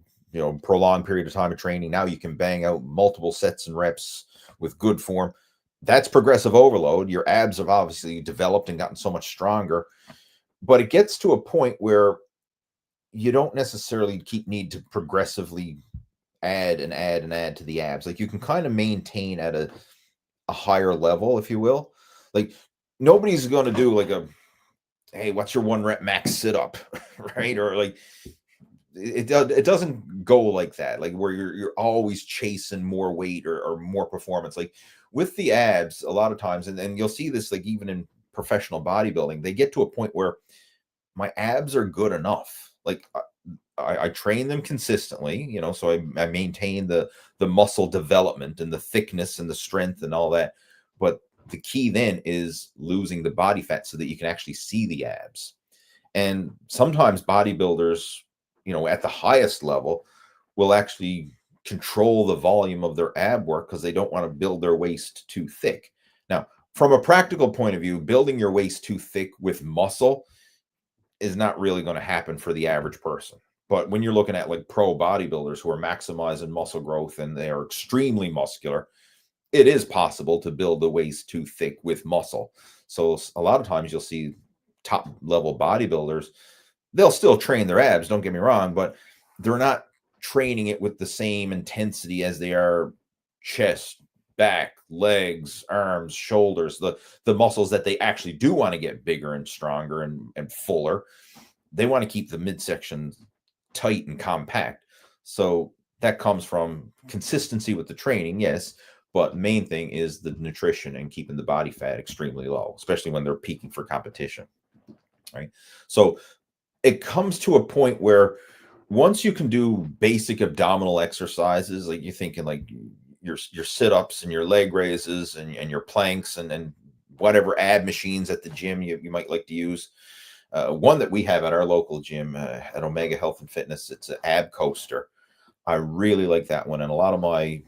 prolonged period of time of training, now you can bang out multiple sets and reps with good form. that's progressive overload. Your abs have obviously developed and gotten so much stronger, but it gets to a point where you don't necessarily need to progressively add and add and add to the abs. Like you can kind of maintain at a higher level, if you will. Like nobody's going to do like a, hey, what's your 1 rep max sit up, right? Or like it doesn't go like that, like where you're always chasing more weight or more performance. Like with the abs, a lot of times, and you'll see this like even in professional bodybuilding, they get to a point where my abs are good enough. Like I train them consistently, you know, so I maintain the muscle development and the thickness and the strength and all that. But the key then is losing the body fat so that you can actually see the abs. And sometimes bodybuilders, you know, at the highest level will actually control the volume of their ab work because they don't want to build their waist too thick. Now, from a practical point of view, building your waist too thick with muscle is not really going to happen for the average person. But when you're looking at like pro bodybuilders who are maximizing muscle growth and they are extremely muscular, it is possible to build the waist too thick with muscle. So a lot of times you'll see top level bodybuilders, they'll still train their abs, don't get me wrong, but they're not training it with the same intensity as they are chest, back, legs, arms, shoulders, the muscles that they actually do want to get bigger and stronger and fuller. They want to keep the midsection tight and compact. So that comes from consistency with the training, yes, but main thing is the nutrition and keeping the body fat extremely low, especially when they're peaking for competition, right? So it comes to a point where once you can do basic abdominal exercises, like you're thinking like your sit-ups and your leg raises and your planks and whatever ab machines at the gym you might like to use. One that we have at our local gym at Omega Health and Fitness, it's an ab coaster. I really like that one. And a lot of my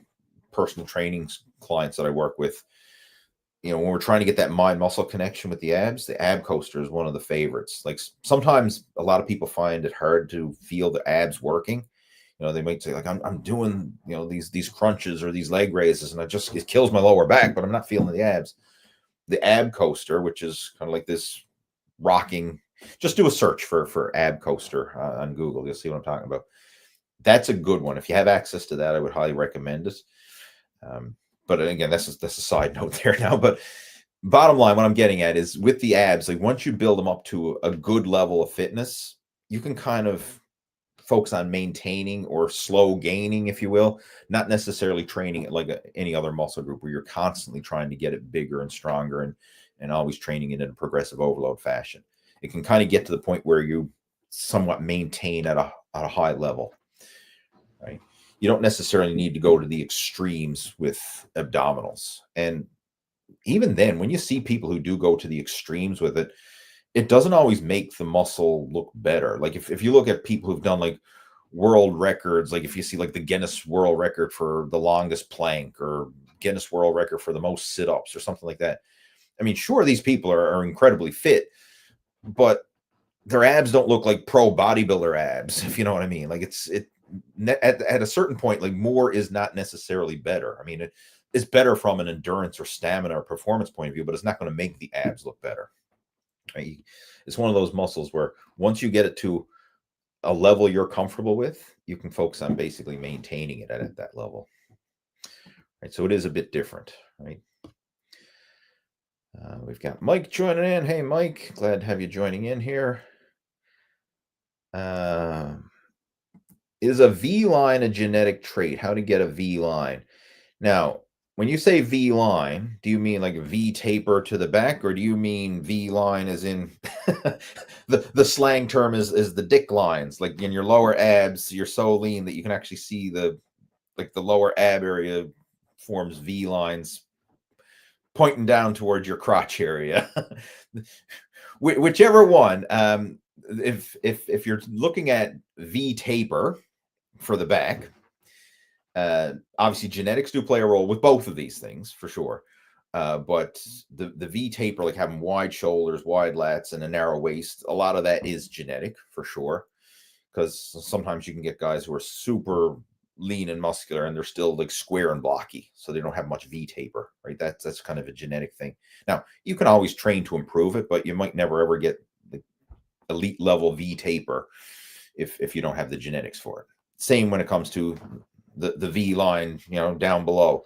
personal training clients that I work with, you know, when we're trying to get that mind muscle connection with the abs, the ab coaster is one of the favorites. Like sometimes a lot of people find it hard to feel the abs working. You know, they might say like, I'm doing, you know, these crunches or these leg raises and it kills my lower back, but I'm not feeling the abs. The ab coaster, which is kind of like this rocking, just do a search for ab coaster on Google. You'll see what I'm talking about. That's a good one. If you have access to that, I would highly recommend it. But again, that's a side note there now. But bottom line, what I'm getting at is with the abs, like once you build them up to a good level of fitness, you can kind of focus on maintaining or slow gaining, if you will, not necessarily training it like any other muscle group where you're constantly trying to get it bigger and stronger and always training it in a progressive overload fashion. It can kind of get to the point where you somewhat maintain at a high level, right? You don't necessarily need to go to the extremes with abdominals. And even then, when you see people who do go to the extremes with it, it doesn't always make the muscle look better. Like if you look at people who've done like world records, like if you see like the Guinness World Record for the longest plank or Guinness World Record for the most sit-ups or something like that. I mean, sure, these people are incredibly fit, but their abs don't look like pro bodybuilder abs, if you know what I mean. Like at a certain point, like more is not necessarily better. I mean, it's better from an endurance or stamina or performance point of view, but it's not going to make the abs look better. Right? It's one of those muscles where once you get it to a level you're comfortable with, you can focus on basically maintaining it at that level. Right? So it is a bit different, right? We've got Mike joining in. Hey, Mike, glad to have you joining in here. Is a V line a genetic trait? How to get a V line? Now, when you say V line, do you mean like a V taper to the back, or do you mean V line as in the slang term is the dick lines, like in your lower abs, you're so lean that you can actually see the lower ab area forms V lines pointing down towards your crotch area. Whichever one. If you're looking at V taper for the back, obviously genetics do play a role with both of these things for sure. But the V taper, like having wide shoulders, wide lats, and a narrow waist, a lot of that is genetic for sure. Because sometimes you can get guys who are super lean and muscular, and they're still like square and blocky, so they don't have much V taper, right? That's kind of a genetic thing. Now, you can always train to improve it, but you might never ever get the elite level V taper if you don't have the genetics for it. Same when it comes to the V line, down below.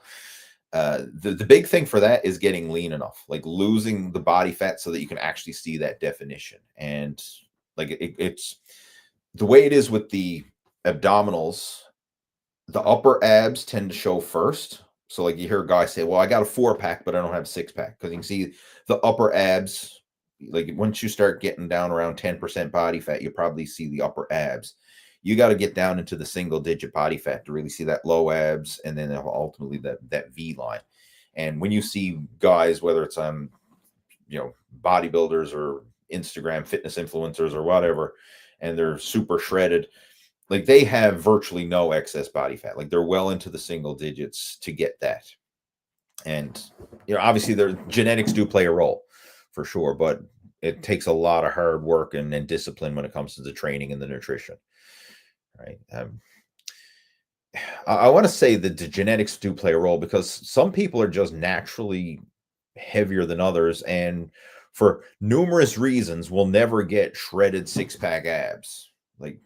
The big thing for that is getting lean enough, like losing the body fat so that you can actually see that definition. And like it's the way it is with the abdominals, the upper abs tend to show first. So like you hear guys say, well, I got a 4-pack, but I don't have a 6-pack. Because you can see the upper abs, like once you start getting down around 10% body fat, you probably see the upper abs. You got to get down into the single digit body fat to really see that low abs, and then ultimately that V line. And when you see guys, whether it's on, bodybuilders or Instagram fitness influencers or whatever, and they're super shredded, like they have virtually no excess body fat. Like they're well into the single digits to get that. And, obviously their genetics do play a role for sure, but it takes a lot of hard work and discipline when it comes to the training and the nutrition. Right. I want to say that the genetics do play a role because some people are just naturally heavier than others, and for numerous reasons will never get shredded 6-pack abs. Like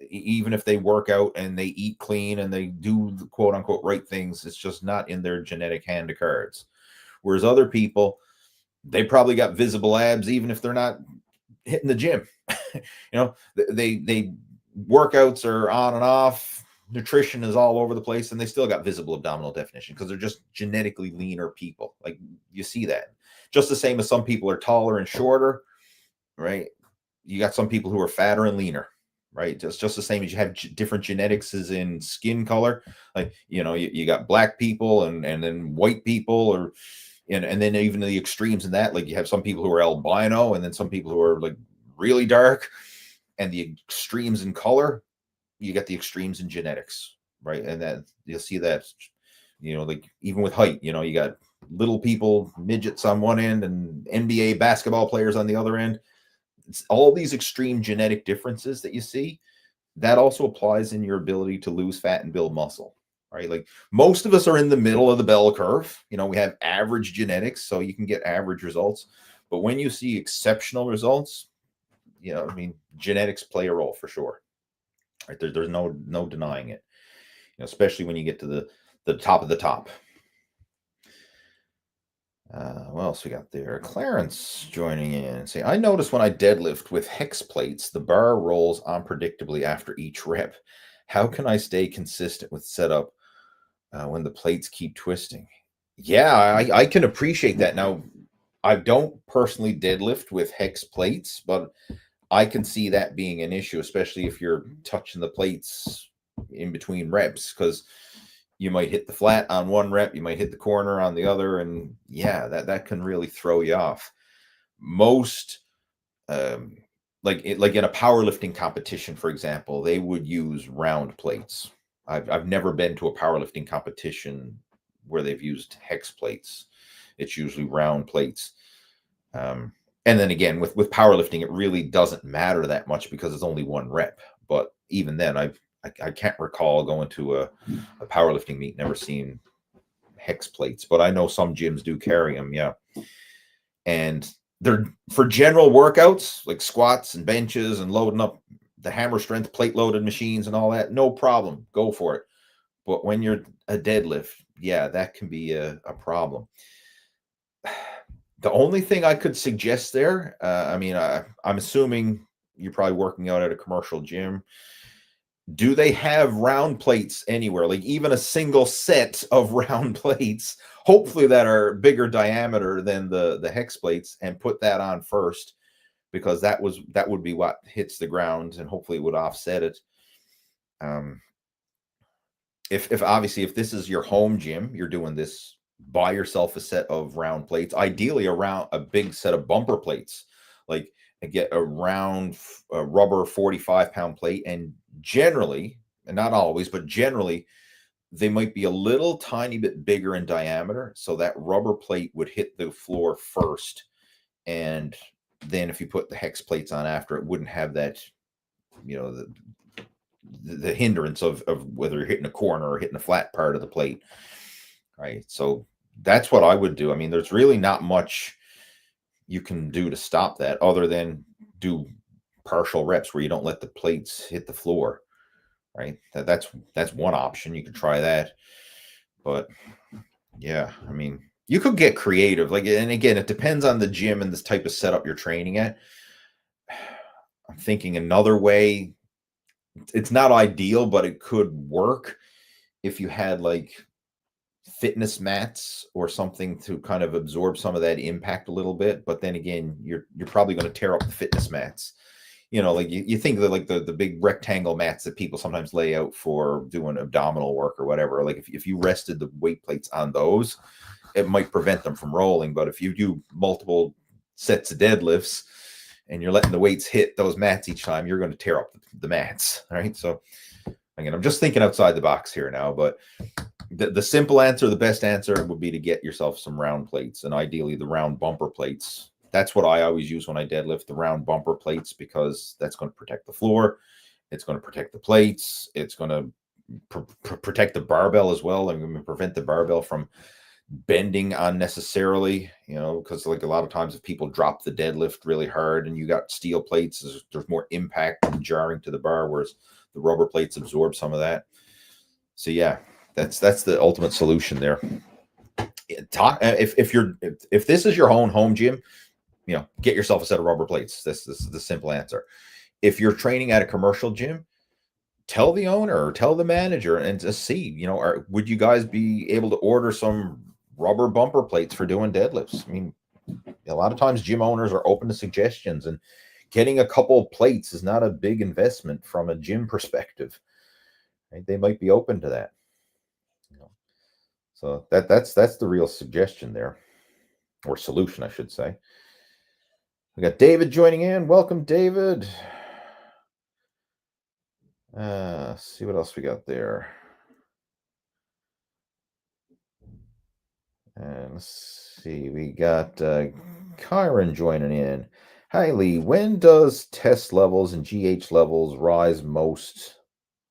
even if they work out and they eat clean and they do the quote unquote right things, it's just not in their genetic hand of cards. Whereas other people, they probably got visible abs even if they're not hitting the gym. They workouts are on and off, nutrition is all over the place, and they still got visible abdominal definition because they're just genetically leaner people. Like you see that. Just the same as some people are taller and shorter, right? You got some people who are fatter and leaner, right? Just the same as you have different genetics as in skin color. Like, you got black people and then white people, and then even the extremes in that, like you have some people who are albino and then some people who are like really dark, and the extremes in color, you get the extremes in genetics, right? And that you'll see that, like even with height, you got little people, midgets on one end and NBA basketball players on the other end. It's all these extreme genetic differences that you see. That also applies in your ability to lose fat and build muscle, right? Like most of us are in the middle of the bell curve. We have average genetics, so you can get average results. But when you see exceptional results, genetics play a role for sure. Right? There's no denying it. Especially when you get to the top of the top. What else we got there? Clarence joining in. Say, I notice when I deadlift with hex plates, the bar rolls unpredictably after each rep. How can I stay consistent with setup when the plates keep twisting? Yeah, I can appreciate that. Now, I don't personally deadlift with hex plates, but I can see that being an issue, especially if you're touching the plates in between reps, because you might hit the flat on one rep, you might hit the corner on the other, and yeah, that can really throw you off. Most, like in a powerlifting competition, for example, they would use round plates. I've never been to a powerlifting competition where they've used hex plates. It's usually round plates. And then again, with powerlifting, it really doesn't matter that much because it's only one rep. But even then, I can't recall going to a powerlifting meet, never seen hex plates, but I know some gyms do carry them. Yeah. And they're for general workouts like squats and benches and loading up the hammer strength plate loaded machines and all that. No problem. Go for it. But when you're a deadlift, yeah, that can be a problem. The only thing I could suggest there, I'm assuming you're probably working out at a commercial gym. Do they have round plates anywhere? Like even a single set of round plates, hopefully that are bigger diameter than the hex plates, and put that on first, because that would be what hits the ground, and hopefully it would offset it. If obviously if this is your home gym, you're doing this, buy yourself a set of round plates, ideally around a big set of bumper plates, like get a round rubber 45-pound plate, and generally, and not always, but generally, they might be a little tiny bit bigger in diameter, so that rubber plate would hit the floor first, and then if you put the hex plates on after, it wouldn't have that, the hindrance of whether you're hitting a corner or hitting a flat part of the plate, right? So that's what I would do. I mean, there's really not much you can do to stop that other than do partial reps where you don't let the plates hit the floor, right? That's one option. You could try that. But yeah, I mean, you could get creative. Like, and again, it depends on the gym and this type of setup you're training at. I'm thinking another way. It's not ideal, but it could work if you had like fitness mats or something to kind of absorb some of that impact a little bit. But then again, you're probably going to tear up the fitness mats. Like you think that like the big rectangle mats that people sometimes lay out for doing abdominal work or whatever. Like if you rested the weight plates on those, it might prevent them from rolling. But if you do multiple sets of deadlifts and you're letting the weights hit those mats each time, you're going to tear up the mats, right? So again, I'm just thinking outside the box here now, but the simple answer, the best answer would be to get yourself some round plates, and ideally the round bumper plates. That's what I always use when I deadlift, the round bumper plates, because that's going to protect the floor. It's going to protect the plates. It's going to protect the barbell as well. I'm going to prevent the barbell from bending unnecessarily, because like a lot of times if people drop the deadlift really hard and you got steel plates, there's more impact and jarring to the bar, whereas the rubber plates absorb some of that. So yeah, that's the ultimate solution there. If this is your own home gym, get yourself a set of rubber plates. This is the simple answer. If you're training at a commercial gym, tell the owner or tell the manager and just see, would you guys be able to order some rubber bumper plates for doing deadlifts? I mean, a lot of times gym owners are open to suggestions, and getting a couple plates is not a big investment from a gym perspective. Right? They might be open to that. So that's the real suggestion there, or solution, I should say. We got David joining in. Welcome, David. See what else we got there. And let's see, we got Kyron joining in. Hi, Lee. When does test levels and GH levels rise most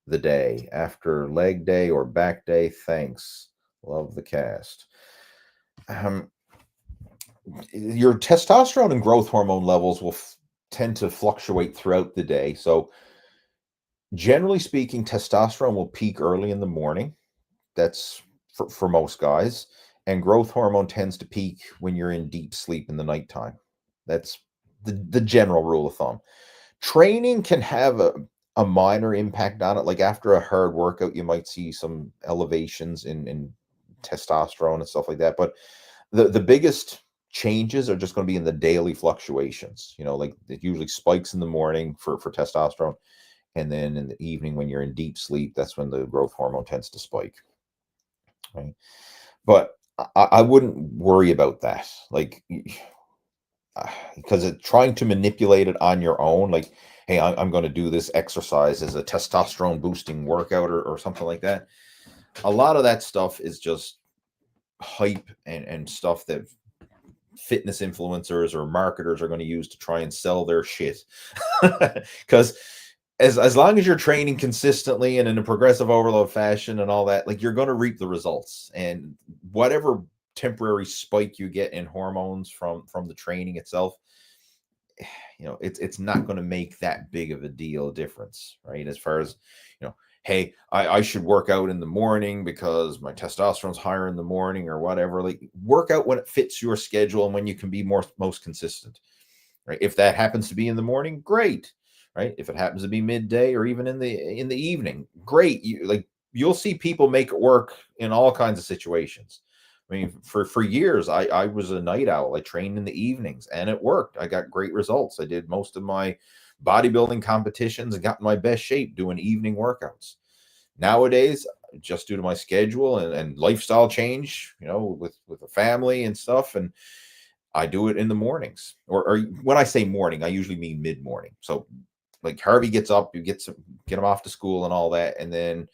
the day? After leg day or back day? Thanks. Love the cast. Your testosterone and growth hormone levels will tend to fluctuate throughout the day. So generally speaking, testosterone will peak early in the morning. That's for most guys. And growth hormone tends to peak when you're in deep sleep in the nighttime. That's the general rule of thumb. Training can have a minor impact on it. Like after a hard workout, you might see some elevations in testosterone and stuff like that. But the biggest changes are just going to be in the daily fluctuations. Like it usually spikes in the morning for testosterone. And then in the evening, when you're in deep sleep, that's when the growth hormone tends to spike. Right. But I wouldn't worry about that. Like, because trying to manipulate it on your own, like, hey, I'm going to do this exercise as a testosterone boosting workout or something like that. A lot of that stuff is just hype and stuff that fitness influencers or marketers are going to use to try and sell their shit. Because as long as you're training consistently and in a progressive overload fashion and all that, like you're going to reap the results. And whatever temporary spike you get in hormones from the training itself, it's not going to make that big of a deal difference, right? As far as, hey, I should work out in the morning because my testosterone's higher in the morning or whatever. Like work out when it fits your schedule and when you can be most consistent, right? If that happens to be in the morning, great. Right? If it happens to be midday or even in the evening, great. You'll see people make it work in all kinds of situations. I mean, for years, I was a night owl. I trained in the evenings and it worked. I got great results. I did most of my bodybuilding competitions and got in my best shape doing evening workouts. Nowadays, just due to my schedule and lifestyle change, with a family and stuff, and I do it in the mornings. Or when I say morning, I usually mean mid-morning. So like Harvey gets up, you get him off to school and all that, and then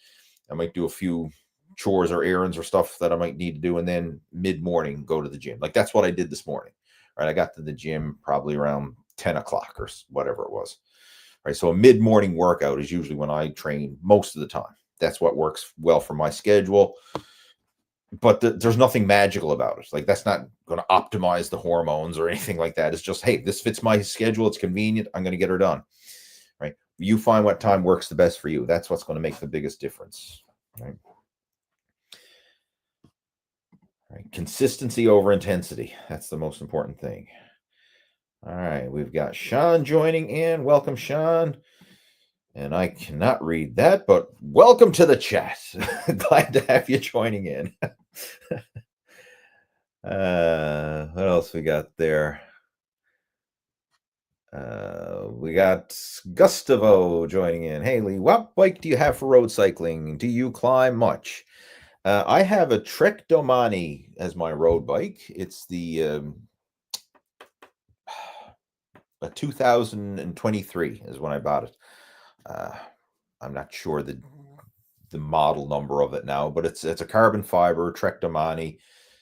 I might do a few chores or errands or stuff that I might need to do, and then mid-morning go to the gym. Like that's what I did this morning. Right, I got to the gym probably around 10 o'clock or whatever it was. right? So a mid-morning workout is usually when I train most of the time. That's what works well for my schedule. But there's nothing magical about it. Like, that's not going to optimize the hormones or anything like that. It's just, hey, this fits my schedule. It's convenient. I'm going to get her done, right? You find what time works the best for you. That's what's going to make the biggest difference, right? Right. Consistency over intensity. That's the most important thing. All right. We've got Sean joining in. Welcome, Sean. And I cannot read that, but welcome to the chat. Glad to have you joining in. What else we got there? We got Gustavo joining in. Hey, Lee, what bike do you have for road cycling? Do you climb much? I have a Trek Domani as my road bike. It's the a 2023 is when I bought it. I'm not sure the model number of it now, but it's a carbon fiber Trek Domani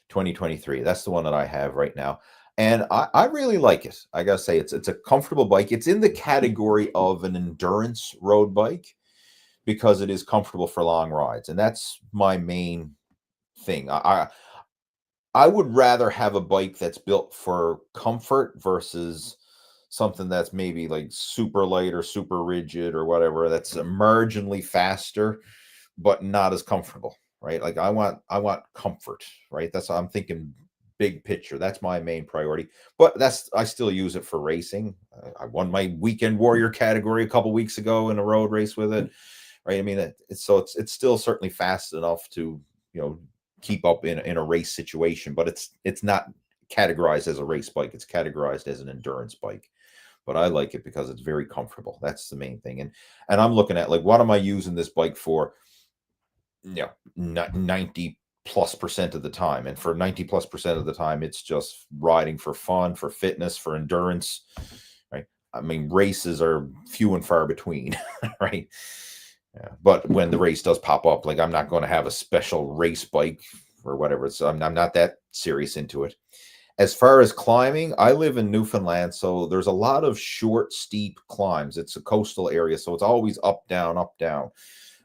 2023. That's the one that I have right now. And I really like it. I gotta say, it's a comfortable bike. It's in the category of an endurance road bike because it is comfortable for long rides. And that's my main thing. I would rather have a bike that's built for comfort versus something that's maybe like super light or super rigid or whatever, that's marginally faster but not as comfortable, right? Like, I want comfort, right? That's what I'm thinking, big picture. That's my main priority. But I still use it for racing. I won my weekend warrior category a couple weeks ago in a road race with it, right? I mean, it's still certainly fast enough to, keep up in a race situation, but it's not categorized as a race bike. It's categorized as an endurance bike. But I like it because it's very comfortable. That's the main thing. And I'm looking at, like, what am I using this bike for? 90+% of the time. And for 90+% of the time, it's just riding for fun, for fitness, for endurance, right? I mean, races are few and far between, right? Yeah. But when the race does pop up, like, I'm not going to have a special race bike or whatever. So I'm not that serious into it. As far as climbing, I live in Newfoundland, so there's a lot of short, steep climbs. It's a coastal area, so it's always up, down, up, down.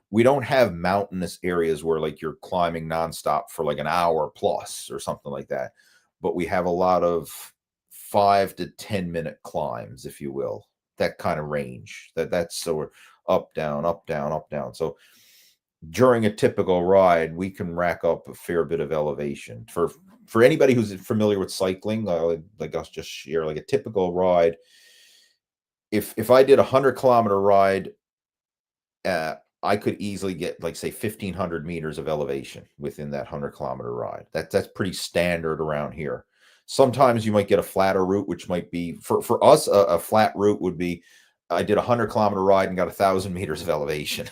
We don't have mountainous areas where, like, you're climbing nonstop for like an hour plus or something like that. But we have a lot of 5 to 10 minute climbs, if you will, that kind of range. That's so we're up, down, up, down, up, down. So during a typical ride, we can rack up a fair bit of elevation. For anybody who's familiar with cycling, like us, just share, like, a typical ride. If I did a 100-kilometer ride, I could easily get, like, say, 1,500 meters of elevation within that 100-kilometer ride. That's pretty standard around here. Sometimes you might get a flatter route, which might be for us a flat route would be, I did a 100-kilometer ride and got 1,000 meters of elevation.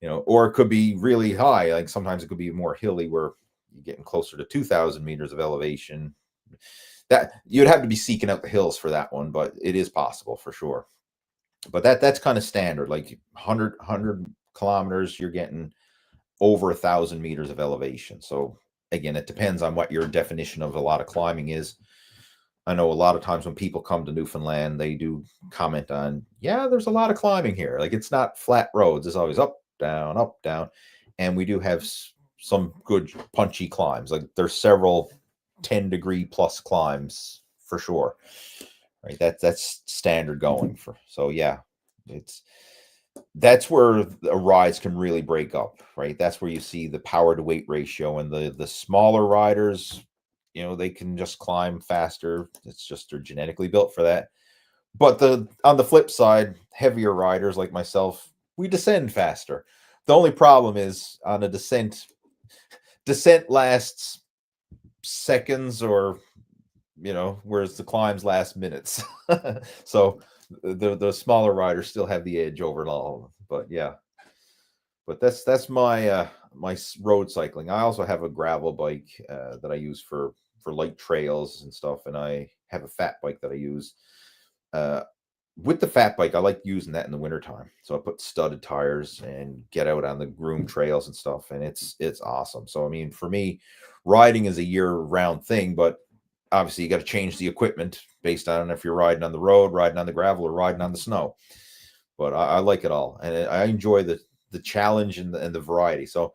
Or it could be really high. Like, sometimes it could be more hilly where you're getting closer to 2,000 meters of elevation. That you'd have to be seeking out the hills for that one, but it is possible for sure. But that's kind of standard. Like 100 kilometers, you're getting over 1,000 meters of elevation. So again, it depends on what your definition of a lot of climbing is. I know a lot of times when people come to Newfoundland, they do comment on, yeah, there's a lot of climbing here. Like, it's not flat roads. It's always up, down, and we do have some good punchy climbs. Like, there's several 10-degree plus climbs for sure, right? That's standard going for. So yeah, that's where the rides can really break up, right? That's where you see the power to weight ratio, and the smaller riders, they can just climb faster. It's just they're genetically built for that. But on the flip side, heavier riders like myself, we descend faster. The only problem is, on a descent lasts seconds, or whereas the climbs last minutes. So the smaller riders still have the edge over all of them. But yeah, but that's my my road cycling. I also have a gravel bike that I use for light trails and stuff, and I have a fat bike that I use. With the fat bike, I like using that in the wintertime. So I put studded tires and get out on the groomed trails and stuff, and it's awesome. So I mean, for me, riding is a year-round thing, but obviously you got to change the equipment based on if you're riding on the road, riding on the gravel, or riding on the snow. but I like it all, and I enjoy the challenge and the variety. So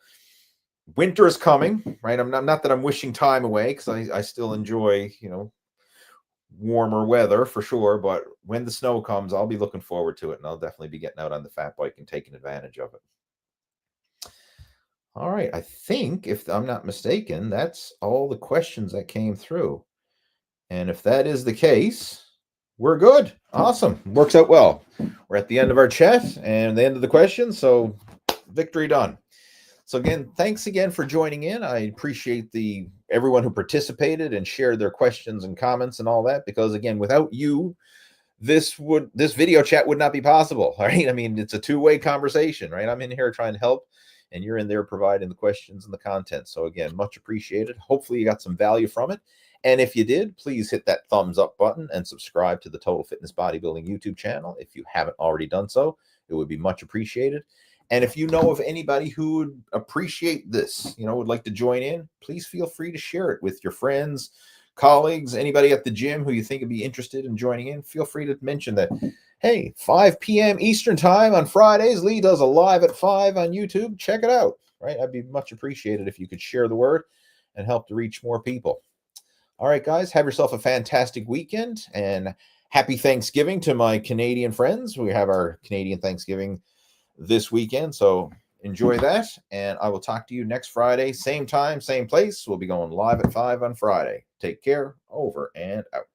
winter is coming, right? I'm not that I'm wishing time away, because I still enjoy, warmer weather for sure. But when the snow comes, I'll be looking forward to it, and I'll definitely be getting out on the fat bike and taking advantage of it. All right, I think, if I'm not mistaken, that's all the questions that came through. And if that is the case, we're good. Awesome. Works out well. We're at the end of our chat and the end of the questions. So victory done. So again, thanks again for joining in. I appreciate everyone who participated and shared their questions and comments and all that, because again, without you, this video chat would not be possible. Right? I mean, it's a two-way conversation, right? I'm in here trying to help, and you're in there providing the questions and the content. So again, much appreciated. Hopefully you got some value from it. And if you did, please hit that thumbs up button and subscribe to the Total Fitness Bodybuilding YouTube channel if you haven't already done so. It would be much appreciated. And if you know of anybody who would appreciate this, would like to join in, please feel free to share it with your friends, colleagues, anybody at the gym who you think would be interested in joining in. Feel free to mention that, hey, 5 p.m. Eastern time on Fridays, Lee does a live at 5 on YouTube. Check it out, right? I'd be much appreciated if you could share the word and help to reach more people. All right, guys, have yourself a fantastic weekend, and happy Thanksgiving to my Canadian friends. We have our Canadian Thanksgiving this weekend, so enjoy that, and I will talk to you next Friday, same time, same place. We'll be going live at 5 on Friday. Take care. Over and out.